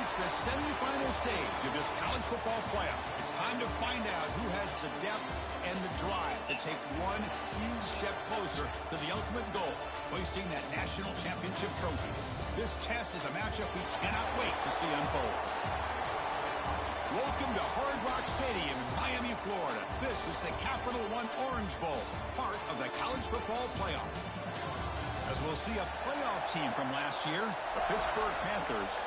It's the semifinal stage of this college football playoff. It's time to find out who has the depth and the drive to take one huge step closer to the ultimate goal, hoisting that national championship trophy. This test is a matchup we cannot wait to see unfold. Welcome to Hard Rock Stadium in Miami, Florida. This is the Capital One Orange Bowl, part of the college football playoff. As we'll see a playoff team from last year, the Pittsburgh Panthers.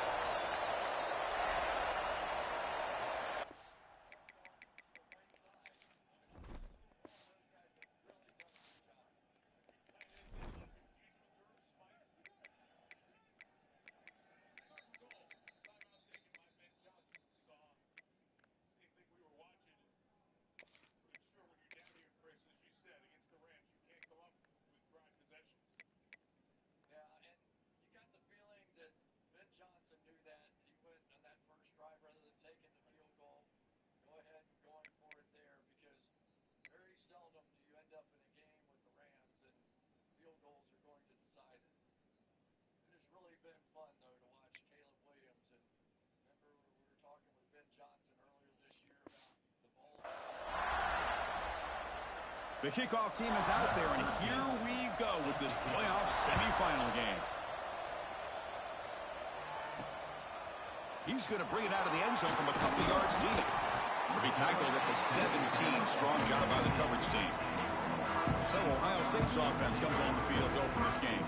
The kickoff team is out there, and here we go with this playoff semifinal game. He's going to bring it out of the end zone from a couple yards deep. He'll be tackled at the 17. Strong job by the coverage team. So Ohio State's offense comes on the field to open this game.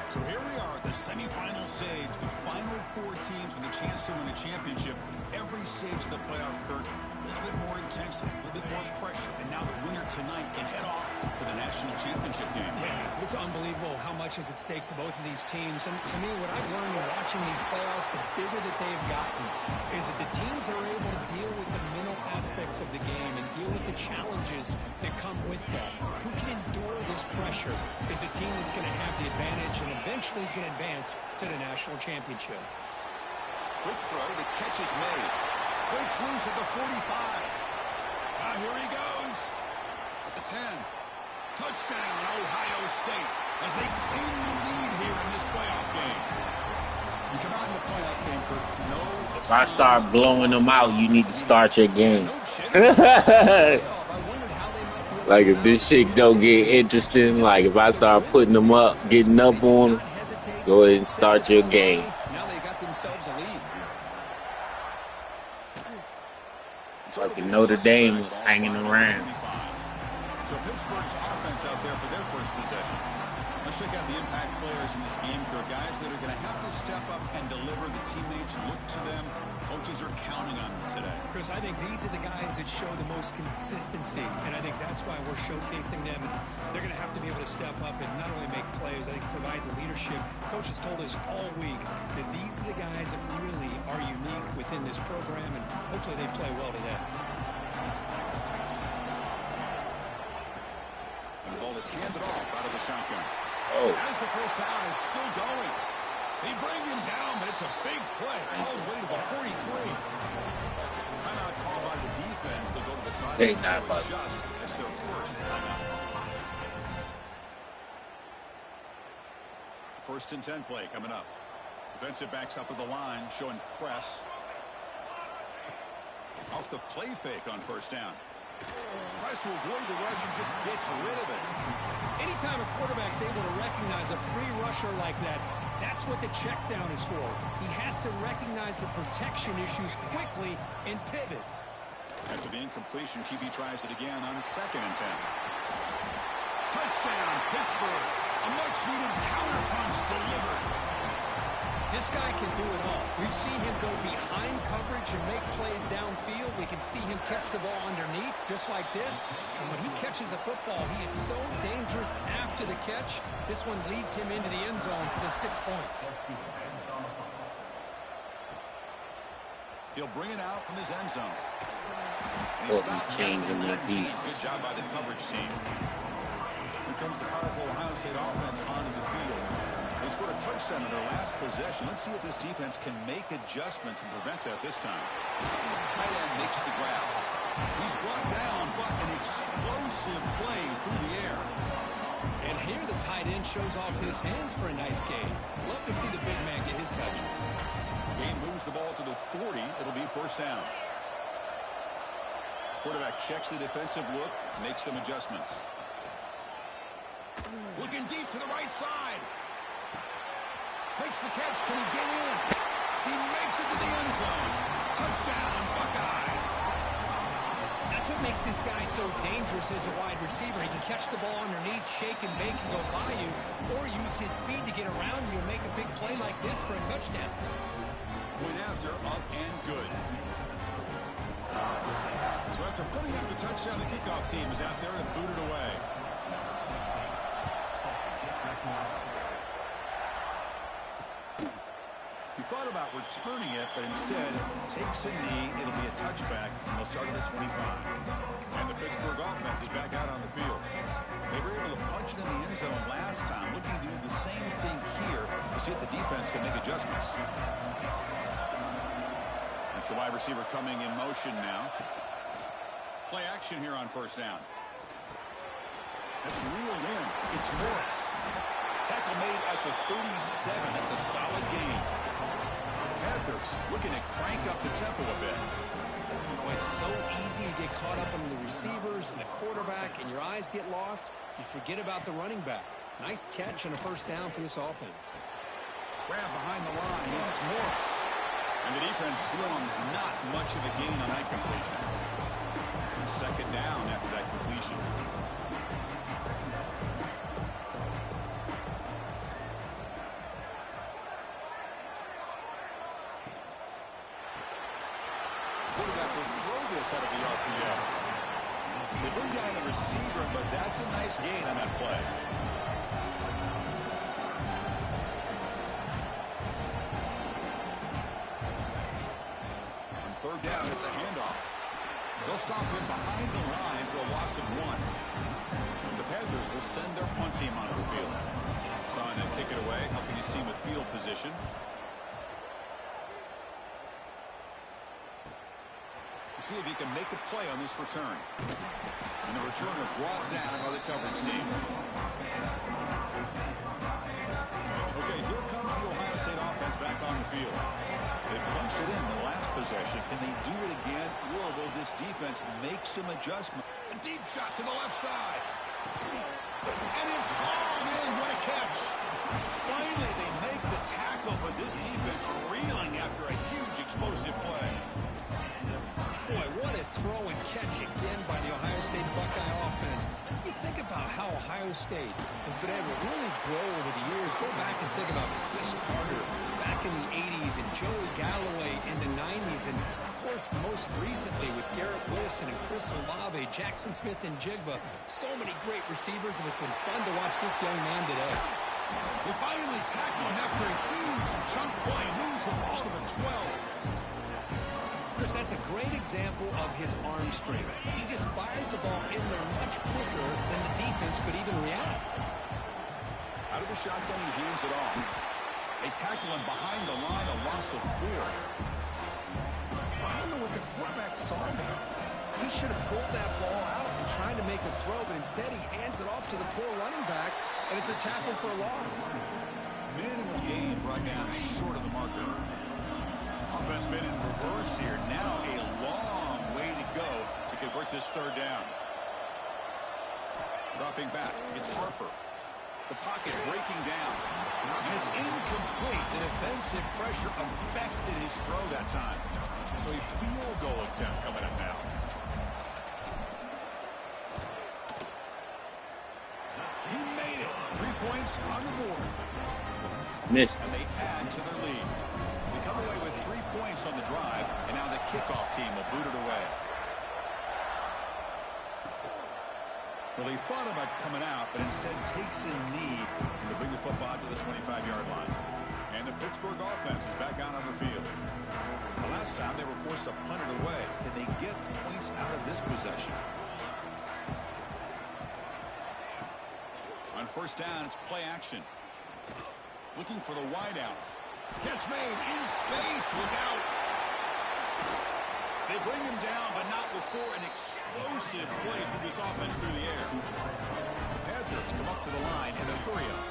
So here we are at the semifinal stage, the final four teams with a chance to win a championship. Every stage of the playoff, Kurt, a little bit more intensity, a little bit more pressure, and now the winner tonight can head off to the national championship game. Yeah, it's unbelievable how much is at stake for both of these teams. And to me, what I've learned in watching these playoffs, the bigger that they've gotten, is that the teams are able to deal with the mental aspects of the game and deal with the challenges that come with that. Who can endure this pressure is the team that's going to have the advantage and eventually is going to advance to the national championship. Quick throw, the catch is made. Breaks loose at the 45. Here he goes. At the 10. Touchdown, Ohio State, as they claim the lead here in this playoff game. You come out in the playoff game, Kurt. No. If I start blowing them out, you need to start your game. Like, if this shit don't get interesting, like, if I start putting them up, getting up on them, go ahead and start your game. Now they got themselves a lead. Fucking Notre Dame was hanging around. So Pittsburgh's offense out there for their first possession. Let's check out the impact players in this game, Kirk. Guys that are going to have to step up and deliver. The teammates look to them. Coaches are counting on them today. Chris, I think these are the guys that show the most consistency, and I think that's why we're showcasing them. They're going to have to be able to step up and not only make plays, I think provide the leadership. Coaches told us all week that these are the guys that really are unique within this program, and hopefully they play well today. And the ball is handed off out of the shotgun. Oh. As the first down is still going. They bring him down, but it's a big play all the way to the 43. Timeout called by the defense. They'll go to the side. They not about just as their first timeout. First and 10 play coming up. Defensive backs up at the line, showing press. Off the play fake on first down. Tries to avoid the rush and just gets rid of it. Anytime a quarterback's able to recognize a free rusher like that, that's what the check down is for. He has to recognize the protection issues quickly and pivot. After the incompletion, QB tries it again on 2nd and 10. Touchdown, Pittsburgh. A much-needed counterpunch delivered. This guy can do it all. We've seen him go behind coverage and make plays downfield. We can see him catch the ball underneath, just like this. And when he catches a football, he is so dangerous after the catch. This one leads him into the end zone for the 6 points. He'll bring it out from his end zone. Changing the beat. Good job by the coverage team. Here comes the powerful Ohio State offense onto the field. They scored a touchdown in their last possession. Let's see if this defense can make adjustments and prevent that this time. Tight end makes the grab. He's brought down, but an explosive play through the air. And here the tight end shows off his hands for a nice game. Love to see the big man get his touches. Gain moves the ball to the 40. It'll be first down. Quarterback checks the defensive look, makes some adjustments. Looking deep to the right side. Makes the catch. Can he get in? He makes it to the end zone. Touchdown, Buckeyes. That's what makes this guy so dangerous as a wide receiver. He can catch the ball underneath, shake and bake and go by you, or use his speed to get around you and make a big play like this for a touchdown. Point after, up and good. So after putting up the touchdown, the kickoff team is out there and booted away. He thought about returning it, but instead takes a knee. It'll be a touchback, and they'll start at the 25. And the Pittsburgh offense is back out on the field. They were able to punch it in the end zone last time, looking to do the same thing here to see if the defense can make adjustments. That's the wide receiver coming in motion now. Play action here on first down. That's reeled in. It's Morris. Tackle made at the 37. That's a solid gain. Panthers looking to crank up the tempo a bit. Oh, it's so easy to get caught up on the receivers and the quarterback, and your eyes get lost. You forget about the running back. Nice catch and a first down for this offense. Grab behind the line. It's Morris. And the defense slums not much of a gain on that completion. Second down after that completion. Quarterback will throw this out of the RPO. They bring down the receiver, but that's a nice gain on that play. On third down, it's a handoff. They'll stop him behind the line for a loss of 1. And the Panthers will send their punt team onto the field. Trying to kick it away, helping his team with field position. See if he can make a play on this return. And the returner brought down by the coverage team. Okay, here comes the Ohio State offense back on the field. They punched it in the last possession. Can they do it again, or will this defense make some adjustment? A deep shot to the left side. And it's hauled in. What a catch. Finally, they make the tackle, but this defense reeling after a huge explosive play. Boy, what a throw and catch again by the Ohio State Buckeye offense. You think about how Ohio State has been able to really grow over the years. Go back and think about Chris Carter back in the 80s and Joey Galloway in the 90s. And, of course, most recently with Garrett Wilson and Chris Olave, Jackson Smith and Jigba. So many great receivers, and it's been fun to watch this young man today. They finally tackle him after a huge chunk play. Moves the ball to the 12. Chris, that's a great example of his arm strength. He just fired the ball in there much quicker than the defense could even react. Out of the shotgun, he hands it off. They tackle him behind the line, a loss of 4. I don't know what the quarterback saw there. He should have pulled that ball out and tried to make a throw, but instead he hands it off to the poor running back, and it's a tackle for a loss. Minimal gain right down short of the marker. Offense been in reverse here. Now a long way to go to convert this third down. Dropping back, it's Harper. The pocket breaking down. And it's incomplete. The defensive pressure affected his throw that time. So a field goal attempt coming up now. He made it. 3 points on the board. Missed. And they add to their lead. They come away with 3 points on the drive, and now the kickoff team will boot it away. Well, he thought about coming out, but instead takes a knee to bring the football to the 25-yard line. And the Pittsburgh offense is back out on the field. The last time they were forced to punt it away. Can they get points out of this possession? On first down, it's play action. Looking for the wideout. Catch made in space. Look out. They bring him down, but not before an explosive play through this offense through the air. The Panthers come up to the line in a hurry up.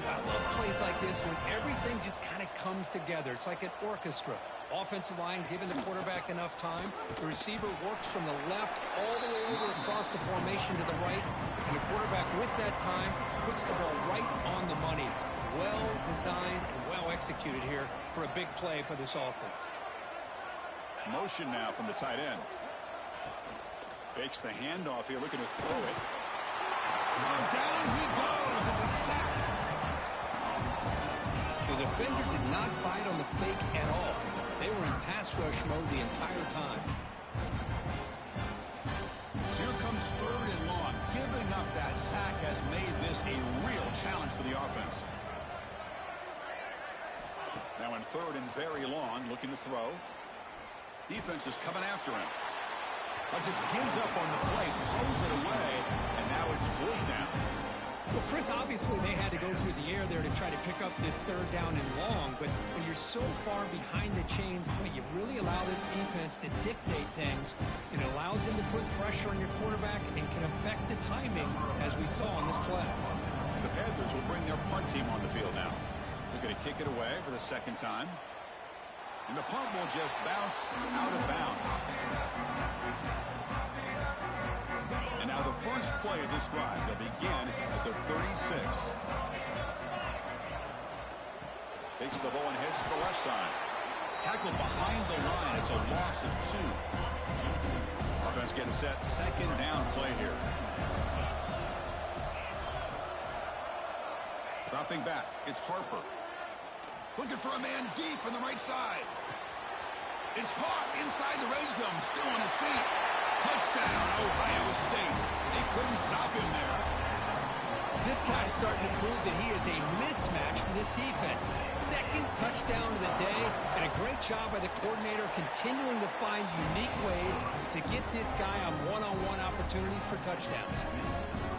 I love plays like this when everything just kind of comes together. It's like an orchestra. Offensive line giving the quarterback enough time. The receiver works from the left all the way over across the formation to the right. And the quarterback with that time puts the ball right on the money. Well designed and well executed here for a big play for this offense. Motion now from the tight end. Fakes the handoff here, looking to throw it. And down he goes. It's a sack. The defender did not bite on the fake at all. They were in pass rush mode the entire time. So here comes 3rd and long. Giving up that sack has made this a real challenge for the offense. Now in 3rd and very long, looking to throw. Defense is coming after him. But just gives up on the play, throws it away, and now it's 4th down. Well, Chris, obviously they had to go through the air there to try to pick up this 3rd down and long, but when you're so far behind the chains, boy, you really allow this defense to dictate things. It allows them to put pressure on your quarterback and can affect the timing, as we saw on this play. The Panthers will bring their punt team on the field now. They're going to kick it away for the 2nd time. And the punt will just bounce out of bounds. And now the first play of this drive, they'll begin at the 36. Takes the ball and heads to the left side. Tackled behind the line. It's a loss of 2. Offense getting set. 2nd down play here. Dropping back. It's Harper. Looking for a man deep on the right side. It's caught inside the red zone. Still on his feet. Touchdown, Ohio State. They couldn't stop him there. This guy's starting to prove that he is a mismatch for this defense. 2nd touchdown of the day, and a great job by the coordinator continuing to find unique ways to get this guy on one-on-one opportunities for touchdowns.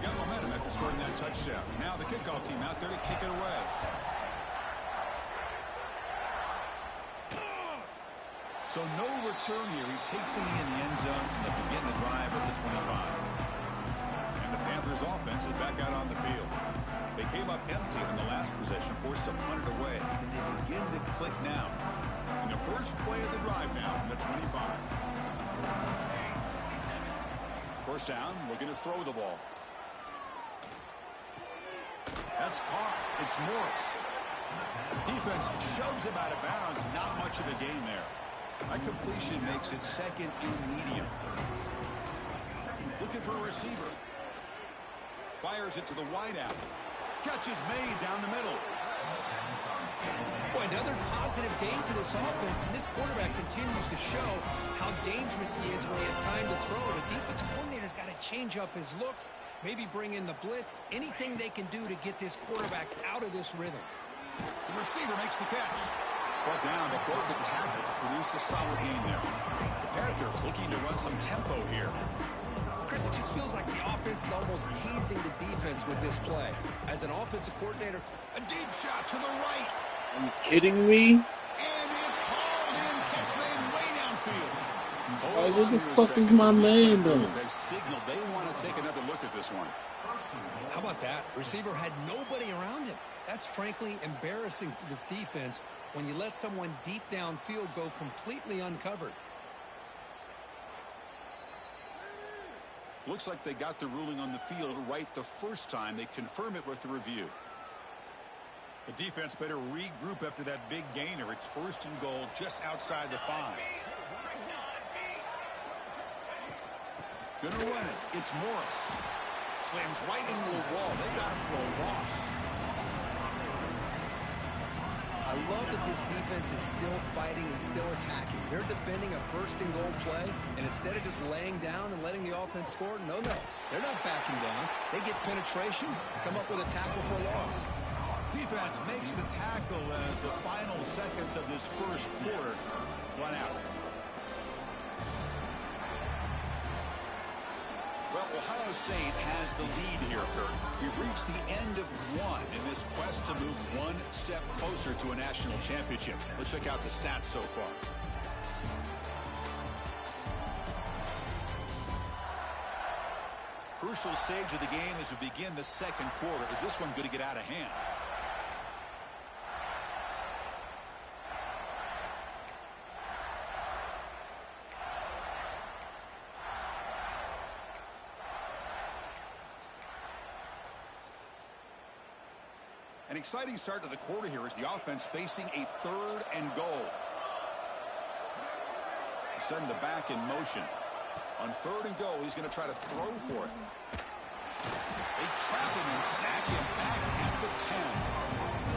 Got momentum after scoring that touchdown. Now the kickoff team out there to kick it away. So no return here. He takes it in the end zone and they begin the drive at the 25. And the Panthers offense is back out on the field. They came up empty in the last possession, forced to punt it away. And they begin to click now. In the first play of the drive now from the 25. First down, looking to throw the ball. That's caught. It's Morris. Defense shoves him out of bounds. Not much of a gain there. That completion makes it 2nd and medium. Looking for a receiver. Fires it to the wideout. Catch is made down the middle. Boy, another positive game for this offense, and this quarterback continues to show how dangerous he is when he has time to throw. The defensive coordinator's got to change up his looks, maybe bring in the blitz, anything they can do to get this quarterback out of this rhythm. The receiver makes the catch. Brought down, but broke the tackle to produce a solid gain there. The Panthers looking to run some tempo here. Chris, it just feels like the offense is almost teasing the defense with this play. As an offensive coordinator, a deep shot to the right. Are you kidding me? And it's hauled in. Catch made way downfield. Oh, where the fuck is my man, though? They signaled they want to take another look at this one. How about that? Receiver had nobody around him. That's frankly embarrassing for this defense when you let someone deep downfield go completely uncovered. Looks like they got the ruling on the field right the first time. They confirm it with the review. The defense better regroup after that big gainer. It's 1st and goal just outside the 5. Gonna run it. It's Morris. Slams right into a wall. They got him for a loss. I love that this defense is still fighting and still attacking. They're defending a 1st and goal play, and instead of just laying down and letting the offense score, no, they're not backing down. They get penetration, come up with a tackle for a loss. Defense makes the tackle as the final seconds of this first quarter run out. Well, Ohio State has the lead here, Kurt. We've reached the end of one in this quest to move one step closer to a national championship. Let's check out the stats so far. Crucial stage of the game as we begin the second quarter. Is this one going to get out of hand? An exciting start to the quarter here as the offense facing a 3rd and goal. Send the back in motion. On 3rd and goal, he's going to try to throw for it. They trap him and sack him back at the 10.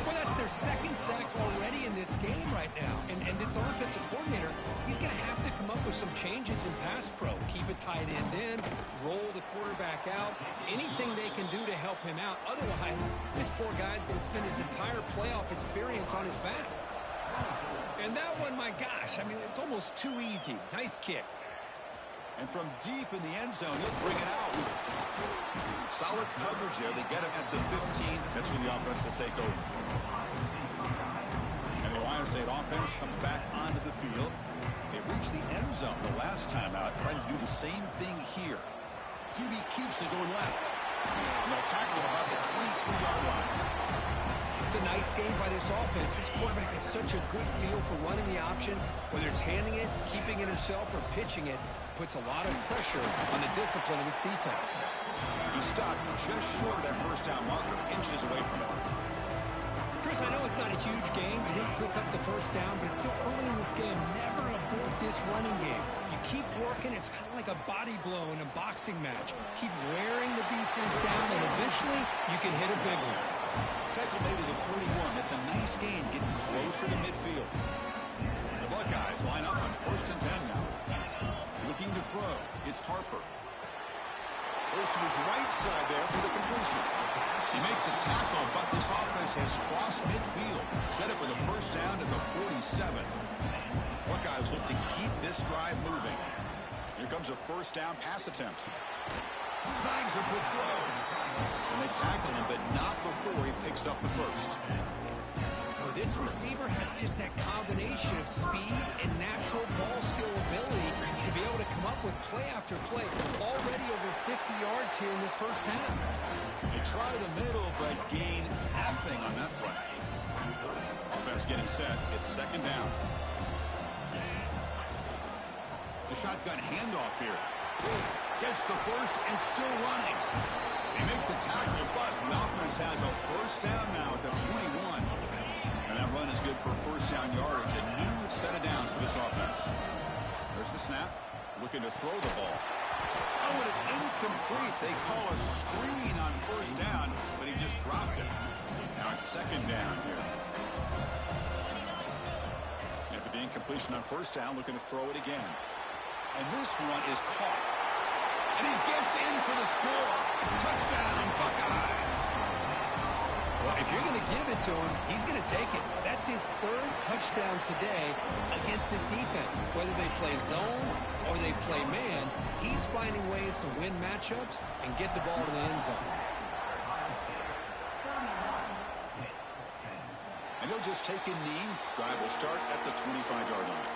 Well, that's their 2nd sack already in this game right now. And this offensive coordinator, he's going to have to come up with some changes in pass pro. Keep a tight end in, roll the quarterback out, anything they can do to help him out. Otherwise, this poor guy's going to spend his entire playoff experience on his back. And that one, my gosh, I mean, it's almost too easy. Nice kick. And from deep in the end zone, he'll bring it out. Solid coverage there. They get him at the 15. That's where the offense will take over. And the Ohio State offense comes back onto the field. They reached the end zone the last time out, trying to do the same thing here. QB keeps it going left. And they'll tackle it about the 23-yard line. It's a nice game by this offense. This quarterback has such a good feel for running the option. Whether it's handing it, keeping it himself, or pitching it, puts a lot of pressure on the discipline of this defense. He stopped just short of that first down marker, inches away from it. Chris, I know it's not a huge game. You didn't pick up the first down, but it's still early in this game. Never abort this running game. You keep working. It's kind of like a body blow in a boxing match. Keep wearing the defense down, and eventually you can hit a big one. Tackle made it at 41. That's a nice gain, getting closer to midfield. The Buckeyes line up on 1st and 10 now. Looking to throw. It's Harper. Goes to his right side there for the completion. He made the tackle, but this offense has crossed midfield. Set up with a first down to the 47. Buckeyes look to keep this drive moving. Here comes a first down pass attempt. Signs a good throw. And they tackle him, but not before he picks up the first. Oh, this receiver has just that combination of speed and natural ball skill ability to be able to come up with play after play. Already over 50 yards here in this first half. They try the middle, but gain nothing on that play. Offense getting set. It's 2nd down. The shotgun handoff here. Gets the first and still running. They make the tackle, but the offense has a first down now at the 21. And that run is good for first down yardage. A new set of downs for this offense. There's the snap. Looking to throw the ball. Oh, and it's incomplete. They call a screen on first down, but he just dropped it. Now it's 2nd down here. After the incompletion on first down, looking to throw it again. And this one is caught. And he gets in for the score. Touchdown, Buckeyes. Well, if you're going to give it to him, he's going to take it. That's his 3rd touchdown today against this defense. Whether they play zone or they play man, he's finding ways to win matchups and get the ball to the end zone. And he'll just take a knee. Drive will start at the 25-yard line.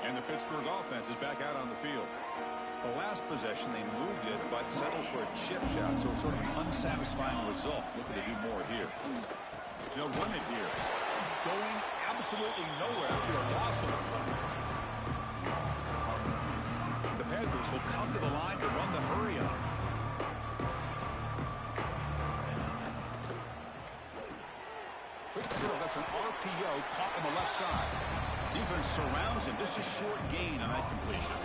And the Pittsburgh offense is back out on the field. The last possession, they moved it, but settled for a chip shot, so sort of unsatisfying result. Looking to do more here. They'll run it here. Going absolutely nowhere after a loss on the play. The Panthers will come to the line to run the hurry up. Quick throw, that's an RPO caught on the left side. Defense surrounds him, just a short gain on that completion.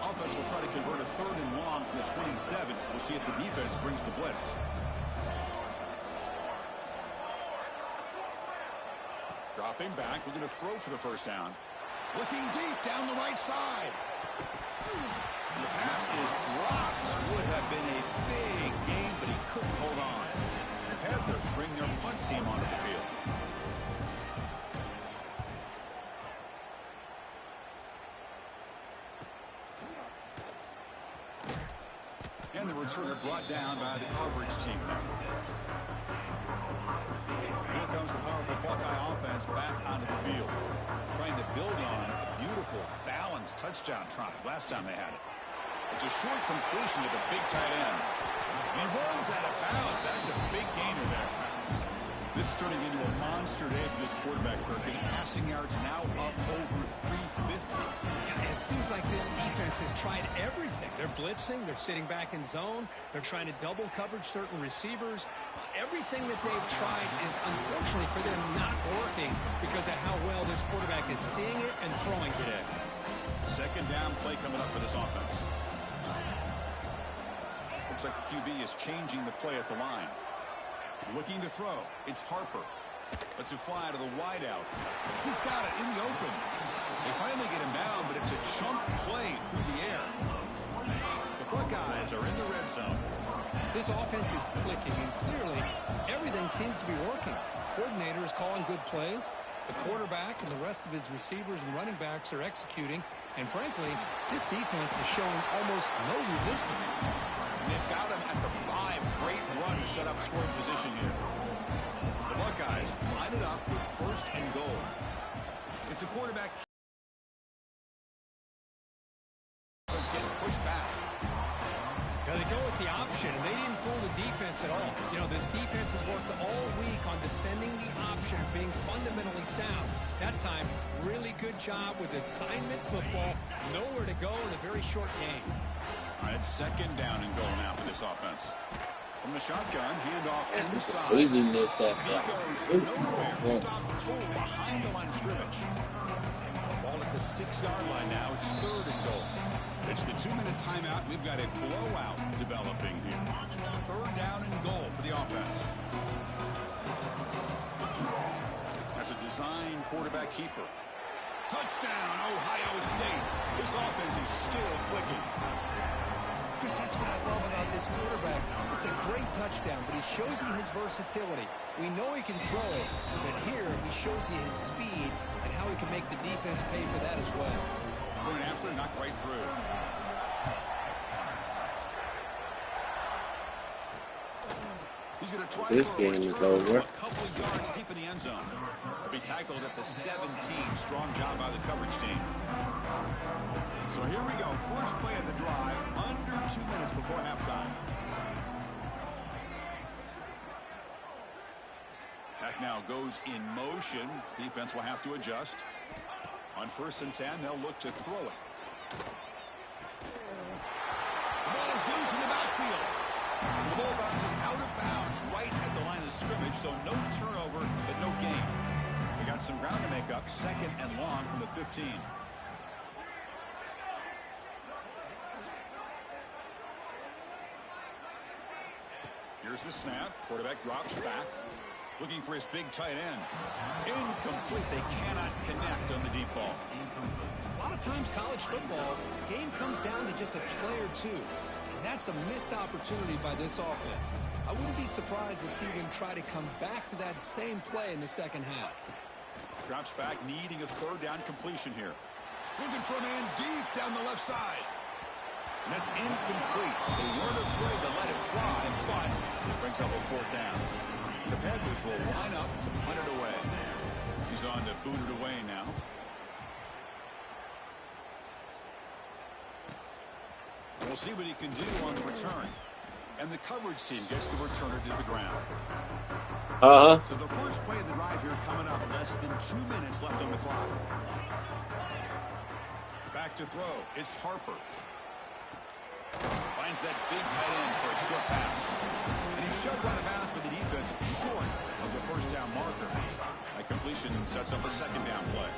Offense will try to convert a 3rd and long from the 27. We'll see if the defense brings the blitz. Dropping back, looking to throw for the first down. Looking deep down the right side. And the pass is dropped. Would have been a big gain, but he couldn't hold on. The Panthers bring their punt team onto the field. And the returner brought down by the coverage team. Here comes the powerful Buckeye offense back onto the field. Trying to build on a beautiful, balanced touchdown drive last time they had it. It's a short completion to the big tight end. And he runs out of bounds. That's a big gainer there. This is turning into a monster day for this quarterback, Kirk. His passing yards now up over 350. Yeah, it seems like this defense has tried everything. They're blitzing. They're sitting back in zone. They're trying to double coverage certain receivers. Everything that they've tried is, unfortunately for them, not working because of how well this quarterback is seeing it and throwing today. Second down play coming up for this offense. Looks like the QB is changing the play at the line. Looking to throw. It's Harper. Lets it fly to the wideout. He's got it in the open. They finally get him down, but it's a chunk play through the air. The Buckeyes are in the red zone. This offense is clicking, and clearly everything seems to be working. The coordinator is calling good plays. The quarterback and the rest of his receivers and running backs are executing. And frankly, this defense is showing almost no resistance. They've got him at the 5. Great run to set up scoring position here. The Buckeyes line it up with first and goal. It's a quarterback. It's getting pushed back. Now they go with the option, and they didn't fool the defense at all. You know, this defense has worked all week on defending the option, being fundamentally sound. That time, really good job with assignment football. Nowhere to go in a very short game. All right, second down and goal now for this offense. From the shotgun, handoff inside. We missed that. He goes nowhere. Stopped full behind the line of scrimmage. Ball at the 6-yard line now. It's third and goal. It's the 2-minute timeout. We've got a blowout developing here. Third down and goal for the offense. That's a design quarterback keeper. Touchdown, Ohio State. This offense is still clicking. Chris, that's what I love about this quarterback. It's a great touchdown, but he shows you his versatility. We know he can throw it, but here he shows you his speed and how he can make the defense pay for that as well. Going after, knocked right through. He's going to try This for a game is return over. a couple of yards deep in the end zone. He'll be tackled at the 17. Strong job by the coverage team. So here we go. First play of the drive, under 2 minutes before halftime. That now goes in motion. Defense will have to adjust. On 1st and 10, they'll look to throw it. The ball is loose in the backfield. The ball bounces out of bounds right at the line of scrimmage, so no turnover, but no gain. We got some ground to make up. Second and long from the 15. Here's the snap. Quarterback drops back. Looking for his big tight end. Incomplete. They cannot connect on the deep ball. A lot of times college football, the game comes down to just a play or two. And that's a missed opportunity by this offense. I wouldn't be surprised to see them try to come back to that same play in the second half. Drops back, needing a third down completion here. Looking for a man deep down the left side. And that's incomplete. They weren't afraid to let it fly, but it brings up a fourth down. The Panthers will line up to punt it away. He's on to boot it away now. We'll see what he can do on the return. And the coverage team gets the returner to the ground. So the first play of the drive here coming up. Less than 2 minutes left on the clock. Back to throw. It's Harper. Finds that big tight end for a short pass. And he's shoved out of bounds with the defense short of the first down marker. That completion sets up a second down play.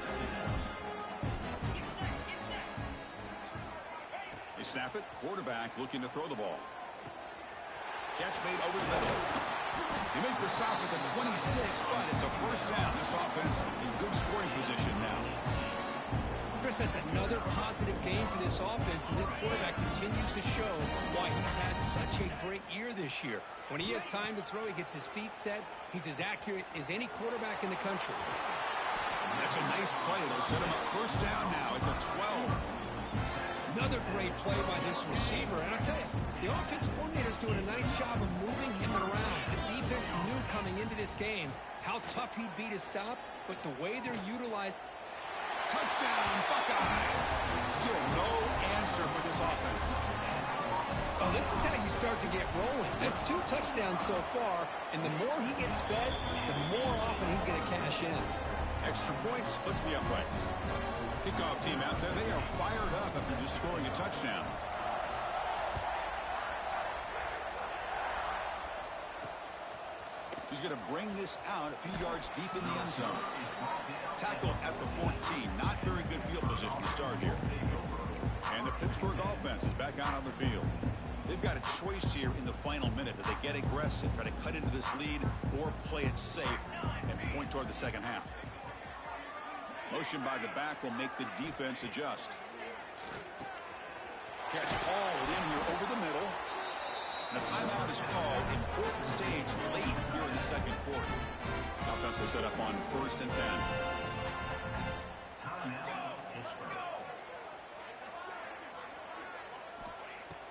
They snap it. Quarterback looking to throw the ball. Catch made over the middle. They make the stop at the 26, but it's a first down. This offense in good scoring position now. Chris, that's another positive game for this offense, and this quarterback continues to show why he's had such a great year this year. When he has time to throw, he gets his feet set. He's as accurate as any quarterback in the country. That's a nice play. It'll set him up first down now at the 12. Another great play by this receiver. And I'll tell you, the offensive coordinator's doing a nice job of moving him around. The defense knew coming into this game how tough he'd be to stop, but the way they're utilized. Touchdown, Buckeyes. Still no answer for this offense. Well, this this is how you start to get rolling. That's 2 touchdowns so far, and the more he gets fed, the more often he's going to cash in. Extra point splits the uprights. Kickoff team out there, they are fired up after just scoring a touchdown. He's going to bring this out a few yards deep in the end zone. Tackle at the 14. Not very good field position to start here. And the Pittsburgh offense is back out on the field. They've got a choice here in the final minute. Do they get aggressive, try to cut into this lead, or play it safe and point toward the second half? Motion by the back will make the defense adjust. Catch hauled in here over the middle. And a timeout is called. Important stage late here in the second quarter. Offense will set up on 1st and 10.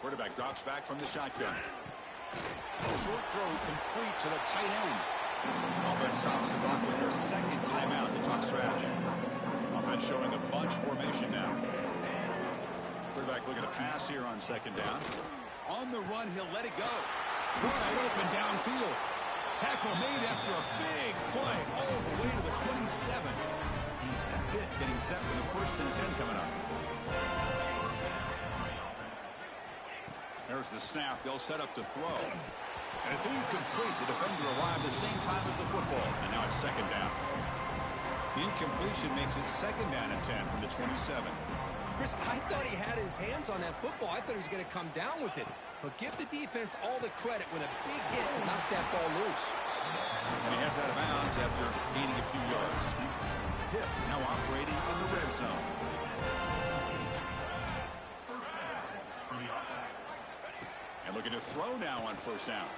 Quarterback drops back from the shotgun. Short throw complete to the tight end. Offense stops the block with their second timeout to talk strategy. Offense showing a bunch formation now. Quarterback looking to pass here on 2nd down. On the run, he'll let it go. Wide open downfield. Tackle made after a big play all the way to the 27. Pitt getting set for the 1st and 10 coming up. There's the snap. They'll set up to throw. And it's incomplete. The defender arrived the same time as the football. And now it's 2nd down. The incompletion makes it 2nd down and 10 from the 27. Chris, I thought he had his hands on that football. I thought he was going to come down with it. But give the defense all the credit with a big hit to knock that ball loose. And he heads out of bounds after gaining a few yards. Pitt now operating in the red zone. And looking to throw now on 1st down.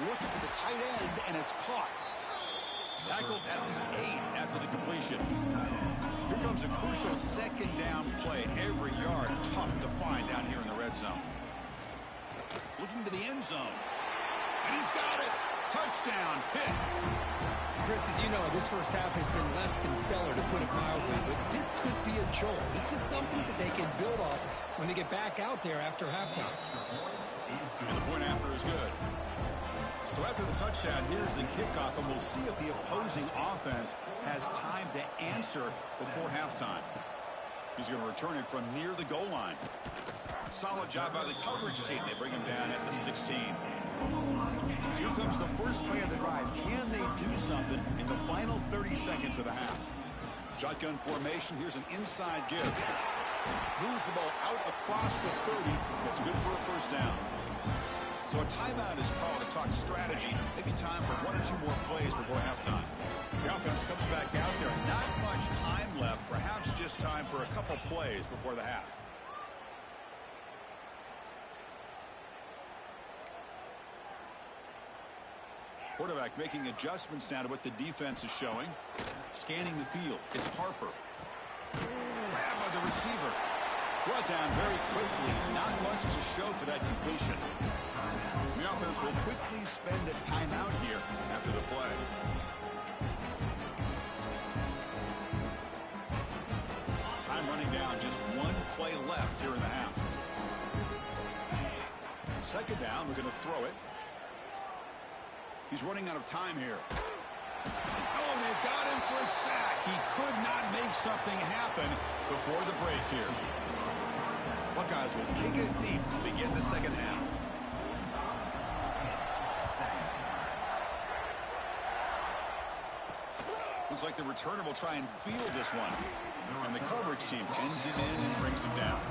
Looking for the tight end, and it's caught. Tackled at the 8 after the completion. Here comes a crucial 2nd down play. Every yard tough to find down here in the red zone. Looking to the end zone. And he's got it. Touchdown, Pitt. Chris, as you know, this first half has been less than stellar, to put it mildly, but this could be a jolt. This is something that they can build off when they get back out there after halftime. And the point after is good. So after the touchdown, here's the kickoff, and we'll see if the opposing offense has time to answer before halftime. He's going to return it from near the goal line. Solid job by the coverage team. They bring him down at the 16. Here comes the first play of the drive. Can they do something in the final 30 seconds of the half? Shotgun formation. Here's an inside give. Moves the ball out across the 30. That's good for a 1st down. So a timeout is called to talk strategy. Maybe time for 1 or 2 more plays before halftime. The offense comes back out there. Not much time left. Perhaps just time for a couple plays before the half. Quarterback making adjustments now to what the defense is showing. Scanning the field. It's Harper. Grabbed by the receiver. Brought down very quickly. Not much to show for that completion. The offense will quickly spend a timeout here after the play. Time running down. Just 1 play left here in the half. 2nd down. We're going to throw it. He's running out of time here. Oh, they've got him for a sack. He could not make something happen before the break here. Buckeyes will kick it deep to begin the second half. Looks like the returner will try and field this one. And the coverage team pins him in and brings him down.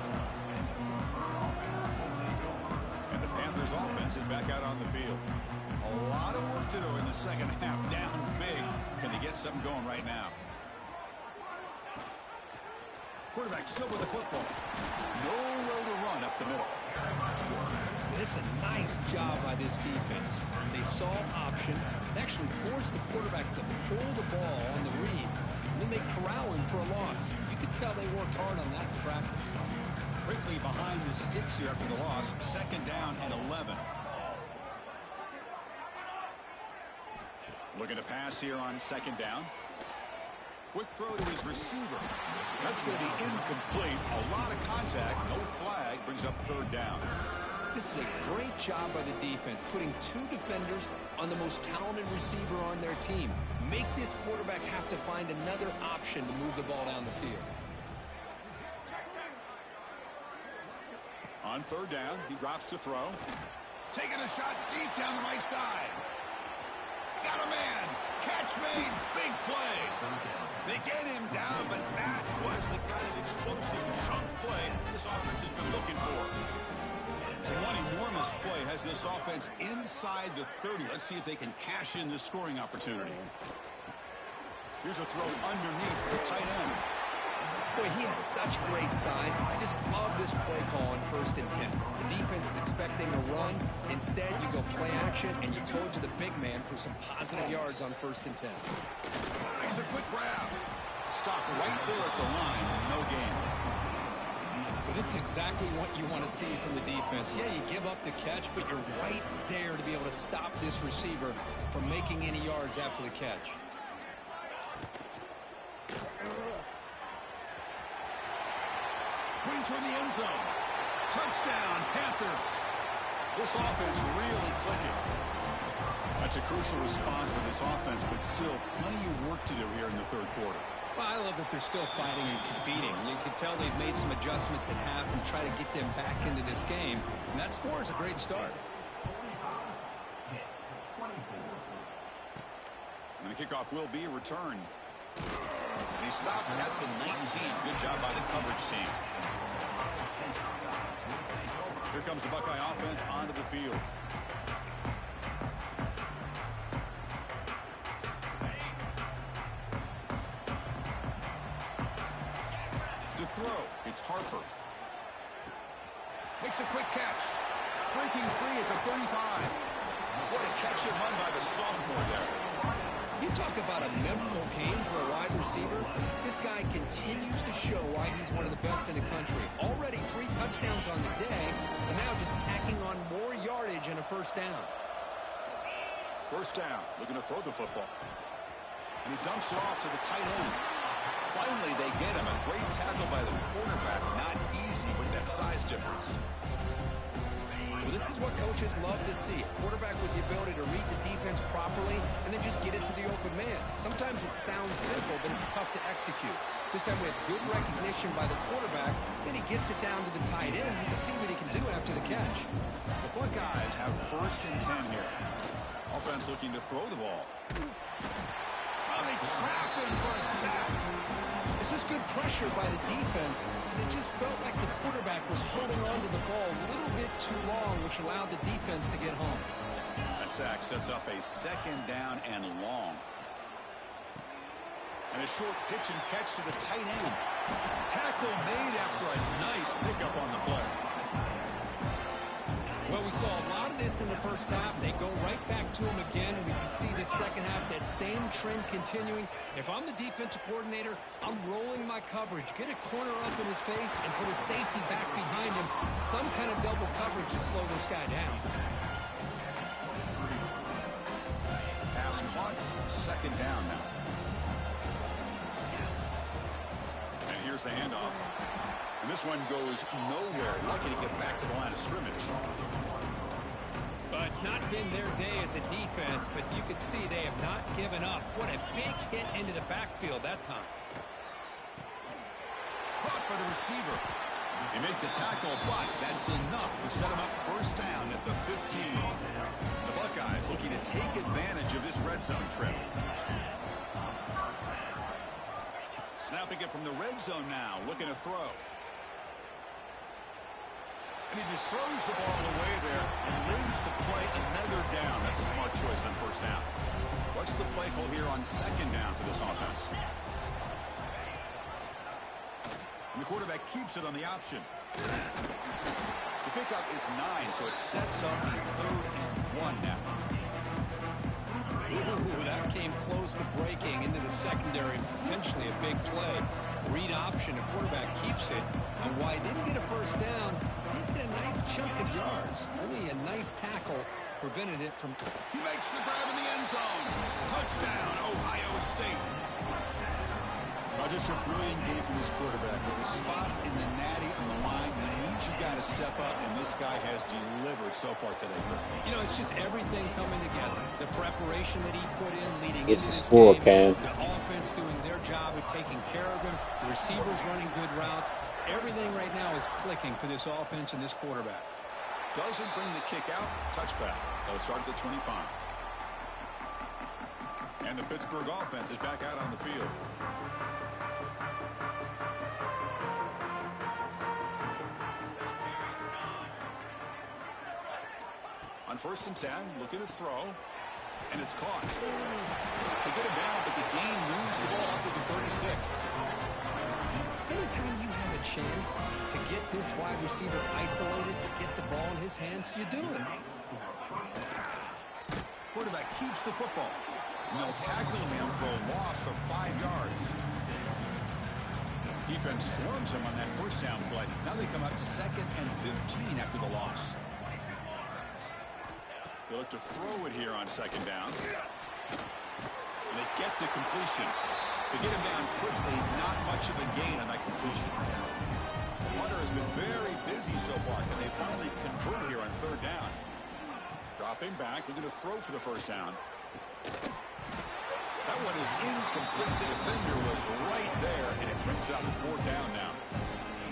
And the Panthers offense is back out on the field. A lot of work to do in the second half. Down big. Can they get something going right now? Quarterback still with the football. Nowhere to run up the middle. It's a nice job by this defense. They saw option, actually forced the quarterback to pull the ball on the read, and then they corral him for a loss. You could tell they worked hard on that in practice. Quickly behind the sticks here after the loss. 2nd down and 11. Looking to pass here on 2nd down. Quick throw to his receiver. That's going to be incomplete. A lot of contact. No flag. Brings up 3rd down. This is a great job by the defense, putting two defenders on the most talented receiver on their team. Make this quarterback have to find another option to move the ball down the field. On third down, he drops to throw. Taking a shot deep down the right side. Got a man. Catch made. Big play. They get him down, but that was the kind of explosive chunk play this offense has been looking for. So one enormous play has this offense inside the 30. Let's see if they can cash in this scoring opportunity. Here's a throw underneath the tight end. Boy, he has such great size. I just love this play call on 1st and 10. The defense is expecting a run. Instead, you go play action, and you throw it to the big man for some positive yards on 1st and 10. Makes a quick grab. Stop right there at the line. No gain. Well, this is exactly what you want to see from the defense. Yeah, you give up the catch, but you're right there to be able to stop this receiver from making any yards after the catch. Going toward the end zone. Touchdown, Panthers. This offense really clicking. That's a crucial response for this offense, but still plenty of work to do here in the third quarter. Well, I love that they're still fighting and competing. You can tell they've made some adjustments at half and try to get them back into this game. And that score is a great start. And the kickoff will be a return. And he stopped at the 19. Good job by the coverage team. Here comes the Buckeye offense onto the field. To throw, it's Harper. Makes a quick catch. Breaking free at the 35. What a catch and run by the sophomore there. You talk about a memorable game for a wide receiver. This guy continues to show why he's one of the best in the country. Already 3 touchdowns on the day, and now just tacking on more yardage and a first down. First down, looking to throw the football. And he dumps it off to the tight end. Finally, they get him. A great tackle by the quarterback. Not easy with that size difference. Well, this is what coaches love to see. A quarterback with the ability to read the defense properly and then just get it to the open man. Sometimes it sounds simple, but it's tough to execute. This time we have good recognition by the quarterback. Then he gets it down to the tight end. You can see what he can do after the catch. The Buckeyes have 1st and 10 here. Offense looking to throw the ball. Oh, they trap him for a sack. This is good pressure by the defense. It just felt like the quarterback was holding on to the ball a little bit too long, which allowed the defense to get home. That sack sets up a 2nd down and long. And a short pitch and catch to the tight end. Tackle made after a nice pickup on the play. Well, we saw a lot of this in the first half. They go right back to him again, and we can see this second half, that same trend continuing. If I'm the defensive coordinator, I'm rolling my coverage. Get a corner up in his face and put a safety back behind him. Some kind of double coverage to slow this guy down. Pass caught. 2nd down now. And here's the handoff. And this one goes nowhere. Lucky to get back to the line of scrimmage. Well, it's not been their day as a defense, but you can see they have not given up. What a big hit into the backfield that time. Caught by the receiver. He made the tackle, but that's enough to set him up 1st down at the 15. The Buckeyes looking to take advantage of this red zone trip. Snapping it from the red zone now, looking to throw. And he just throws the ball away there and lives to play another down. That's a smart choice on 1st down. What's the play call here on 2nd down for this offense? And the quarterback keeps it on the option. The pickup is 9, so it sets up a 3rd and 1 now. Ooh, that came close to breaking into the secondary. Potentially a big play. Read option, the quarterback keeps it. And while he didn't get a first down, he did get a nice chunk of yards. Only a nice tackle prevented it from... He makes the grab in the end zone. Touchdown, Ohio State. Well, just a brilliant game from this quarterback. With a spot in the natty on the line, he needs you got to step up, and this guy has delivered so far today. You know, it's just everything coming together. The preparation that he put in leading It's into the this score, game. Cam. The offense doing their job of taking care of him. The receivers running good routes. Everything right now is clicking for this offense and this quarterback. Doesn't bring the kick out. Touchback. They'll start at the 25. And the Pittsburgh offense is back out on the field. On 1st and 10, looking to throw. And it's caught. They get it down, but the game moves the ball up to the 36. Anytime you have a chance to get this wide receiver isolated, to get the ball in his hands, you do it. Quarterback keeps the football. And they'll tackle him for a loss of 5 yards. Defense swarms him on that 1st down play. Now they come up 2nd and 15 after the loss. They look to throw it here on 2nd down. And they get to completion. They get him down quickly. Not much of a gain on that completion. Hunter has been very busy so far. Can they finally convert here on 3rd down? Dropping back. They're going to throw for the 1st down. That one is incomplete. The defender was right there, and it brings up 4th down now.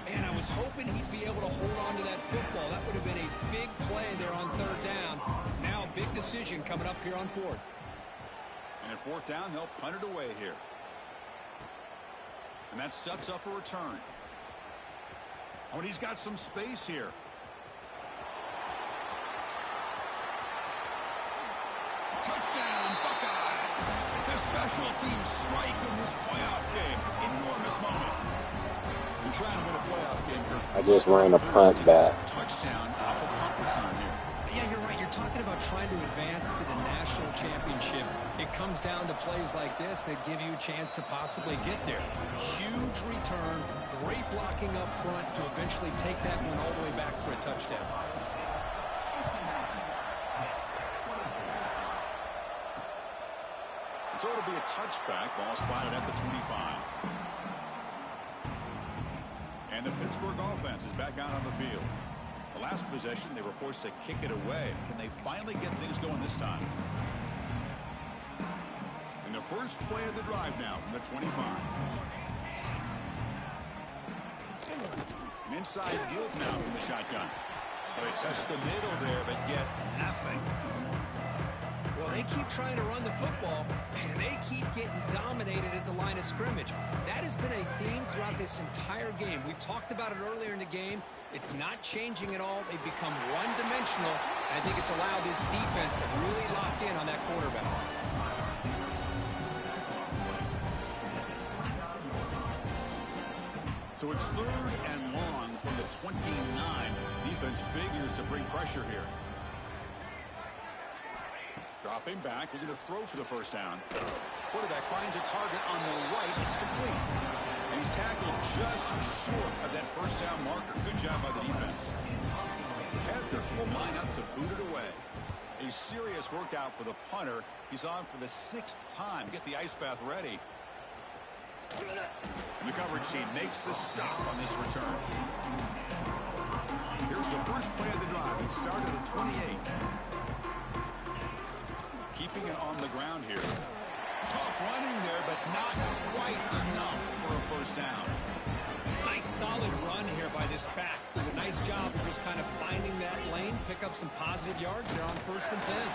Man, I was hoping he'd be able to hold on to that football. That would have been a big play there on 3rd down. Now a big decision coming up here on 4th. And at 4th down, they'll punt it away here. And that sets up a return. Oh, and he's got some space here. Touchdown, Buckeyes! The special teams strike in this playoff game. Enormous moment. You're trying to win a playoff game. I just ran a punt back. Touchdown off a punt return here. Yeah, you're right. You're talking about trying to advance to the national championship. It comes down to plays like this that give you a chance to possibly get there. Huge return, great blocking up front to eventually take that one all the way back for a touchdown. So it'll be a touchback. Ball spotted at the 25. And the Pittsburgh offense is back out on the field. The last possession, they were forced to kick it away. Can they finally get things going this time? And the first play of the drive now from the 25. An inside deal now from the shotgun. They test the middle there, but get nothing. Well, they keep trying to run the football, and they keep getting dominated at the line of scrimmage. That has been a theme throughout this entire game. We've talked about it earlier in the game. It's not changing at all. They've become one-dimensional, and I think it's allowed this defense to really lock in on that quarterback. So it's 3rd and long from the 29. Defense figures to bring pressure here. Dropping back, looking to throw for the 1st down. Quarterback finds a target on the right. It's complete. And he's tackled just short of that 1st down marker. Good job by the defense. The Panthers will line up to boot it away. A serious workout for the punter. He's on for the 6th time. Get the ice bath ready. And the coverage team makes the stop on this return. Here's the first play of the drive. He started at 28. Keeping it on the ground here. Tough running there, but not quite enough for a 1st down. Nice solid run here by this back. Did a nice job of just kind of finding that lane, pick up some positive yards there on 1st and 10.